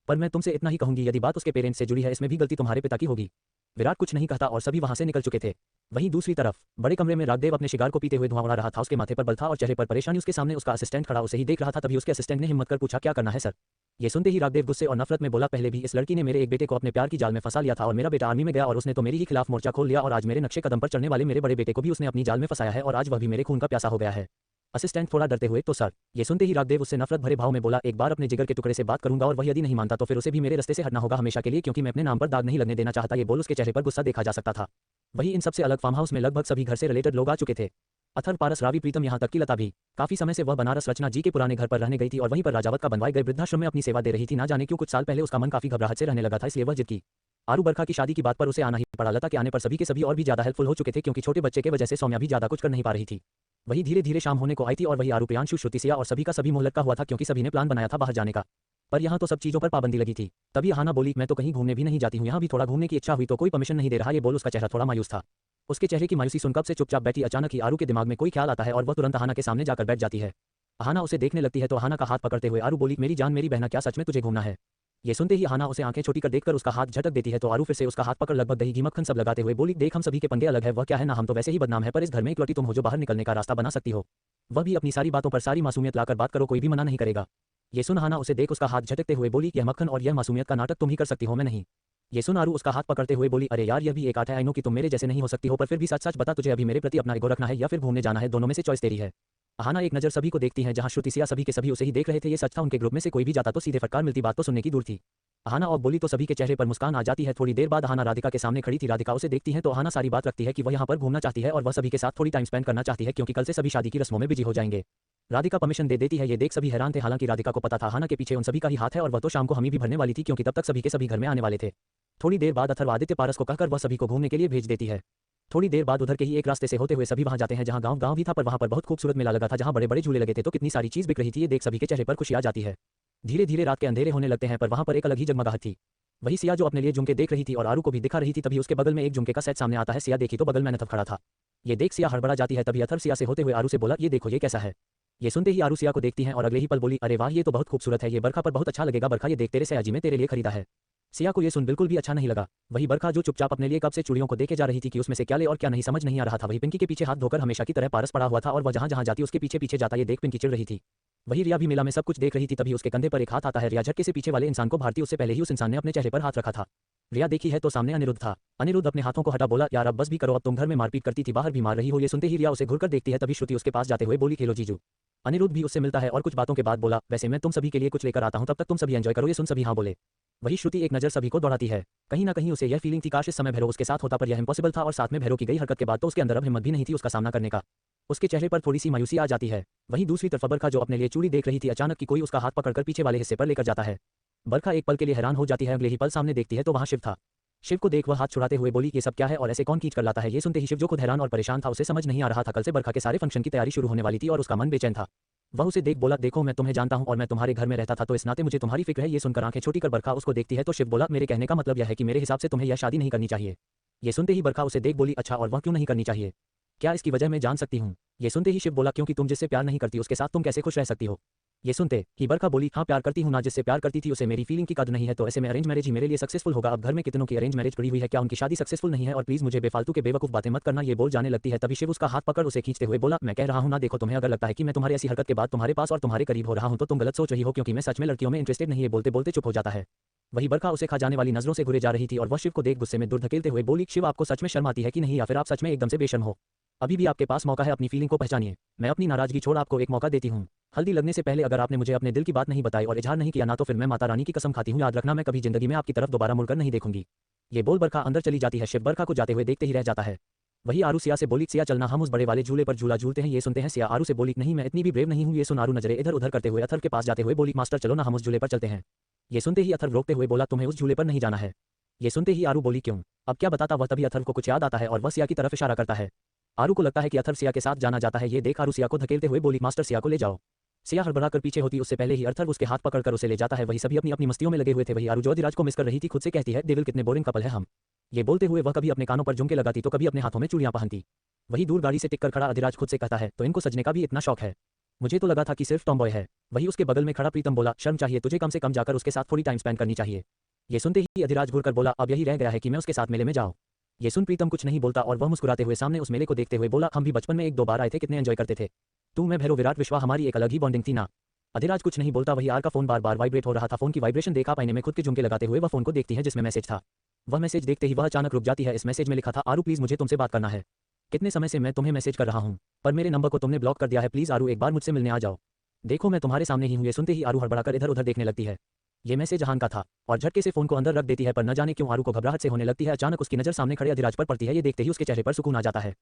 पर मैं तुमसे इतना ही कहूंगी, यदि बात उसके पेरेंट्स से जुड़ी है इसमें भी गलती तुम्हारे पिता की होगी। विराट कुछ नहीं कहता और सभी वहां से निकल चुके थे। वहीं दूसरी तरफ बड़े कमरे में राघदेव अपने शिकार को पीते हुए धुआं उड़ा रहा था। उसके माथे पर बल था और चेहरे पर परेशानी। उसके सामने उसका असिस्टेंट खड़ा उसे ही देख रहा था। तभी उसके असिस्टेंट ने हिम्मत कर पूछा, क्या करना है सर? ये सुनते ही राघदेव गुस्से और नफरत में बोला, पहले भी इस लड़की ने मेरे एक बेटे को अपने प्यार की जाल में फंसा लिया था और मेरा बेटा आर्मी में गया और उसने तो मेरी ही खिलाफ मोर्चा खोल लिया और आज मेरे नक्शे कदम पर चढ़ने वाले मेरे बड़े बेटे को भी उसने अपनी जाल में फंसाया है और आज वह भी मेरे खून का प्यासा हो गया है। असिस्टेंट थोड़ा डरते हुए, तो सर। ये सुनते ही राघदेव उससे नफरत भरे भाव में बोला, एक बार अपने जिगर के टुकड़े से बात करूंगा और वह यदि नहीं मानता तो फिर उसे भी मेरे रास्ते से हटना होगा हमेशा के लिए, क्योंकि मैं अपने नाम पर दाग नहीं लगने देना चाहता। ये बोल उसके चेहरे पर गुस्सा देखा जा सकता था। वही इन सबसे अलग फार्म हाउस में लगभग सभी घर से रिलेटेड लोग आ चुके थे। अथर्व, पारस, रावी, प्रीतम, यहाँ तक कि लता भी। काफी समय से वह बनारस रचना जी के पुराने घर पर रहने गई थी और वहीं पर राजावत का बनवाए गए वृद्धाश्रम में अपनी सेवा दे रही थी। ना जाने क्यों कुछ साल पहले उसका मन काफी घबराहट से रहने लगा था, इसलिए वह जिद की। आरू बरखा की शादी की बात पर उसे आना ही पड़ा। लता के आने पर सभी के सभी और भी ज्यादा हेल्पफुल हो चुके थे, क्योंकि छोटे बच्चे के वजह से सौम्या भी ज्यादा कुछ कर नहीं पा रही थी। वही धीरे धीरे शाम होने को आई थी और वही आरू, प्रियांशु, श्रुति, सिया और सभी का सभी मुंह लटका हुआ था, क्योंकि सभी ने प्लान बनाया था बाहर जाने का। पर यहाँ तो सब चीजों पर पाबंदी लगी थी। तभी अहाना बोली, मैं तो कहीं घूमने भी नहीं जाती हूँ, यहाँ भी थोड़ा घूमने की इच्छा हुई तो कोई परमिशन नहीं दे रहा। ये बोल उसका चेहरा थोड़ा मायूस था। उसके चेहरे की मायूसी सुन कब से चुपचाप बैठी अचानक ही आरू के दिमाग में कोई ख्याल आता है और वह तुरंत अहाना के सामने जाकर बैठ जाती है। अहाना उसे देखने लगती है तो अहाना का हाथ पकड़ते हुए आरू बोली, मेरी जान, मेरी बहना, क्या सच में तुझे घूमना है? ये सुनते ही अहाना उसे आंखें छोटी कर देखकर उसका हाथ झटक देती है तो आरू फिर से उसका हाथ पकड़ लगभग दही घी मक्खन सब लगाते हुए बोली, देख हम सभी के पंगे अलग है, वह क्या है ना, हम तो वैसे ही बदनाम है, पर इस घर में इकलौती तुम हो जो बाहर निकलने का रास्ता बना सकती हो। वह भी अपनी सारी बातों पर सारी मासूमियत लाकर बात करो, कोई भी मना नहीं करेगा। ये सुन अहाना उसे देख उसका हाथ झटकते हुए बोली, यह मक्खन और यह मासूमियत का नाटक तुम ही कर सकती हो, मैं नहीं। ये सुन आरू उसका हाथ पकड़ते हुए बोली, अरे यार, यह भी एक आर्ट है, आई नो कि तुम मेरे जैसे नहीं हो सकती हो, पर फिर भी सच सच बता, तुझे अभी मेरे प्रति अपना ईगो रखना है या फिर घूमने जाना है? दोनों में से चॉइस तेरी है। अहाना एक नजर सभी को देखती है, जहां श्रुति, सिया सभी के सभी उसे ही देख रहे थे। ये सच था, उनके ग्रुप में से कोई भी जाता तो सीधे फटकार मिलती, बात तो सुनने की दूर थी। अहाना और बोली तो सभी के चेहरे पर मुस्कान आ जाती है। थोड़ी देर बाद अहाना राधिका के सामने खड़ी थी। राधिका उसे देखती है तो अहाना सारी बात रखती है कि वह यहाँ पर घूमना चाहती है और वह सभी के साथ थोड़ी टाइम स्पेंड करना चाहती है, क्योंकि कल से सभी शादी की रस्मों में बिजी हो जाएंगे। राधिका परमिशन दे देती है। ये देख सभी हैरान थे, हालांकि राधिका को पता था अहाना के पीछे उन सभी का ही हाथ है और वह तो शाम को हमी भी भरने वाली थी, क्योंकि तब तक सभी के सभी घर में आने वाले थे। थोड़ी देर बाद अथर्व आदित्य पारस को कहकर वह सभी को घूमने के लिए भेज देती है। थोड़ी देर बाद उधर के ही एक रास्ते से होते हुए सभी वहां जाते हैं, जहां गांव भी था, पर वहां पर बहुत खूबसूरत मेला लगा था, जहां बड़े बड़े झूले लगे थे, तो कितनी सारी चीज बिक रही थी। ये देख सभी के चेहरे पर खुशी आ जाती है। धीरे धीरे रात के अंधेरे होने लगते हैं, पर वहां पर एक अलग ही जगमगाहट थी। वही सिया जो अपने लिए झुमके देख रही थी और आरू को भी दिखा रही थी, तभी उसके बगल में एक झुमके का सेट सामने आता है। सिया देखी तो बगल में अथर्व खड़ा था। ये देख सिया हड़बड़ा जाती है। तभी अथर्व सिया से होते हुए आरू से बोला, ये देखो, ये कैसा है? ये सुनते ही आरू सिया को देखती है और अगले ही पल बोली, अरे वाह, ये तो बहुत खूबसूरत है, ये बरखा पर बहुत अच्छा लगेगा। बरखा, ये देख, तेरे सयाजी में तेरे लिए खरीदा है। सिया को ये सुन बिल्कुल भी अच्छा नहीं लगा। वही बरखा जो चुपचाप अपने लिए कब से चूड़ियों को देखे जा रही थी कि उसमें से क्या ले और क्या नहीं समझ नहीं आ रहा था। वही पिंकी के पीछे हाथ धोकर हमेशा की तरह पारस पड़ा हुआ था और वह जहां जहां जाती उसके पीछे पीछे जाता। ये देख पिंकी चिढ़ रही थी। वही रिया भी मेला में सब कुछ देख रही थी। तभी उसके कंधे पर एक हाथ आता है। रिया झटके से पीछे वाले इंसान को भारती, उससे पहले ही उस इंसान ने अपने चेहरे पर हाथ रखा था। रिया देखी है तो सामने अनिरुद्ध था। अनिरुद्ध अपने हाथों को हटा बोला, यार अब बस भी करो, अब तुम घर में मारपीट करती थी, बाहर भी मार रही हो। ये सुनते ही रिया उसे घुरकर देखती है। तभी श्रुति उसके पास जाते हुए बोली, खेलो जीजू। अनिरुद्ध भी उससे मिलता है और कुछ बातों के बाद बोला, वैसे मैं तुम सभी के लिए कुछ लेकर आता हूं, तब तक तुम सभी एंजॉय करो। ये सुन सभी हाँ बोले। वही श्रुति एक नजर सभी को दौड़ाती है। कहीं ना कहीं उसे यह फीलिंग थी, काश इस समय भैरव उसके साथ होता, पर यह इम्पॉसिबल था और साथ में भैरव की गई हरकत के बाद तो उसके अंदर अब हिम्मत भी नहीं थी उसका सामना करने का। उसके चेहरे पर थोड़ी सी मायूसी आ जाती है। वहीं दूसरी तरफ बरखा जो अपने लिए चूड़ी देख रही थी, अचानक की कोई उसका हाथ पकड़कर पीछे वाले हिस्से पर लेकर जाता है। बरखा एक पल के लिए हैरान हो जाती है। अगले ही पल सामने देखती है तो वहां शिव था। शिव को देख वह हाथ छुड़ाते हुए बोली, ये सब क्या है और ऐसे कौन खींच कर लाता है? ये सुनते ही शिव जो खुद हैरान और परेशान था, उसे समझ नहीं आ रहा था। कल से बरखा के सारे फंक्शन की तैयारी शुरू होने वाली थी और उसका मन बेचैन था। वह उसे देख बोला, देखो मैं तुम्हें जानता हूं और मैं तुम्हारे घर में रहता था, तो इस नाते मुझे तुम्हारी फिक्र है। ये सुनकर आंखें छोटी कर बरखा उसको देखती है तो शिव बोला, मेरे कहने का मतलब यह है कि मेरे हिसाब से तुम्हें यह शादी नहीं करनी चाहिए। ये सुनते ही बरखा उसे देख बोली, अच्छा, और वह क्यों नहीं करनी चाहिए? क्या इसकी वजह मैं जान सकती हूँ? ये सुनते ही शिव बोला, क्योंकि तुम जिससे प्यार नहीं करती उसके साथ तुम कैसे खुश रह सकती हो? ये सुनते ही बरखा बोली, हाँ प्यार करती हूँ ना, जिससे प्यार करती थी उसे मेरी फीलिंग की कदर नहीं है, तो ऐसे में अरेंज मैरिज ही मेरे लिए सक्सेसफुल होगा। अब घर में कितनों की अरेंज मैरिज पड़ी हुई है, क्या उनकी शादी सक्सेसफुल नहीं है? और प्लीज मुझे बेफालतू के बेवकूफ बातें मत करना। ये बोल जाने लगती है। तभी शिव उसका हाथ पकड़ उसे खींचते हुए बोला, मैं कह रहा हूँ ना, देखो तुम्हें अगर लगता है कि मैं तुम्हारी ऐसी हरकत के बाद तुम्हारे पास और तुम्हारे करीब हो रहा हूँ तो तुम गलत सोच रही हो, क्योंकि मैं सच में लड़कियों में इंटरेस्टेड नहीं है। बोलते बोलते चुप हो जाता है। वही बरखा उसे खा जाने वाली नजरों से घुरे जा रही थी और वह शिव को देख गुस्से में दूर धकेलते हुए बोली, शिव आपको सच में शर्म आती है कि नहीं, या फिर आप सच में एकदम से बेशर्म हो? अभी भी आपके पास मौका है, अपनी फीलिंग को पहचानिए। मैं अपनी नाराजगी छोड़ आपको एक मौका देती हूँ। हल्दी लगने से पहले अगर आपने मुझे अपने दिल की बात नहीं बताई और इजहार नहीं किया ना, तो फिर मैं माता रानी की कसम खाती हूँ, याद रखना मैं कभी जिंदगी में आपकी तरफ दोबारा मुड़कर नहीं देखूंगी। ये बोल बरखा अंदर चली जाती है। शिव बरखा को जाते हुए देखते ही रह जाता है। वही आरू सिया से बोली, सिया चलना, हम उस बड़े वाले झूले पर झूला झूलते हैं। ये सुनते हैं सिया आरू से बोली, नहीं मैं इतनी भी ब्रेव नहीं हूँ। ये सुन आरू नजरें इधर उधर करते हुए अथर्व के पास जाते हुए बोली, मास्टर चलो ना, हम उस झूले पर चलते हैं। ये सुनते ही अथर्व रोकते हुए बोला, तुम्हें उस झूले पर नहीं जाना है। ये सुनते ही आरू बोली, क्यों? अब क्या बताता वह। तभी अथर्व को कुछ याद आता है और वह सिया की तरफ इशारा करता है। आरू को लगता है कि अथर्व सिया के साथ जाना जाता है। ये देख आरू सिया को धकेलते हुए बोली, मास्टर सिया को ले जाओ। सिया हड़बड़ा कर पीछे होती उससे पहले ही अथर्व उसके हाथ पकड़कर उसे ले जाता है। वही सभी अपनी अपनी मस्तियों में लगे हुए थे। वही आरू जो अधिराज को मिस कर रही थी, खुद से कहती है, देविल कितने बोरिंग कपल है हम। ये बोलते हुए वह कभी अपने कानों पर झुमके लगाती तो कभी अपने हाथों में चूड़ियां पहनती। वही दूर गाड़ी से टिककर खड़ा अधिराज खुद से कहता है, तो इनको सजने का भी इतना शौक है? मुझे तो लगा था कि सिर्फ टॉमबॉय है। वही उसके बगल में खड़ा प्रीतम बोला, शर्म चाहिए तुझे, कम से कम जाकर उसके साथ थोड़ी टाइम स्पेंड करनी चाहिए। ये सुनते ही अधिराज घूरकर बोला, अब यही रह गया है कि मैं उसके साथ मेले में जाऊं। ये सुन प्रीतम कुछ नहीं बोलता और वह मुस्कुराते हुए सामने उस मेले को देखते हुए बोला, हम भी बचपन में एक दो बार आए थे, कितने एंजॉय करते थे। तू, मैं, भैरव, विराट, विश्वा, हमारी एक अलग ही बॉन्डिंग थी ना। अधिराज कुछ नहीं बोलता। वही आर का फोन बार बार वाइब्रेट हो रहा था। फोन की वाइब्रेशन देख आप आईने में खुद के झुमके लगाते हुए वह फोन को देखती है जिसमें मैसेज था। वह मैसेज देखते ही वह अचानक रुक जाती है। इस मैसेज में लिखा था, आरू प्लीज मुझे तुमसे बात करना है। कितने समय से मैं तुम्हें मैसेज कर रहा हूँ, पर मेरे नंबर को तुमने ब्लॉक कर दिया है। प्लीज आरू एक बार मुझसे मिलने आ जाओ। देखो मैं तुम्हारे सामने ही हूँ। ये सुनते ही आरू हड़बड़ाकर इधर उधर देखने लगती है। ये मैसेज जहान का था और झटके से फोन को अंदर रख देती है, पर न जाने क्यों आरू को घबराहट से होने लगती है। अचानक उसकी नजर सामने खड़े अधिराज पर पड़ती है। ये देखते ही उसके चेहरे पर सुकून आ जाता है।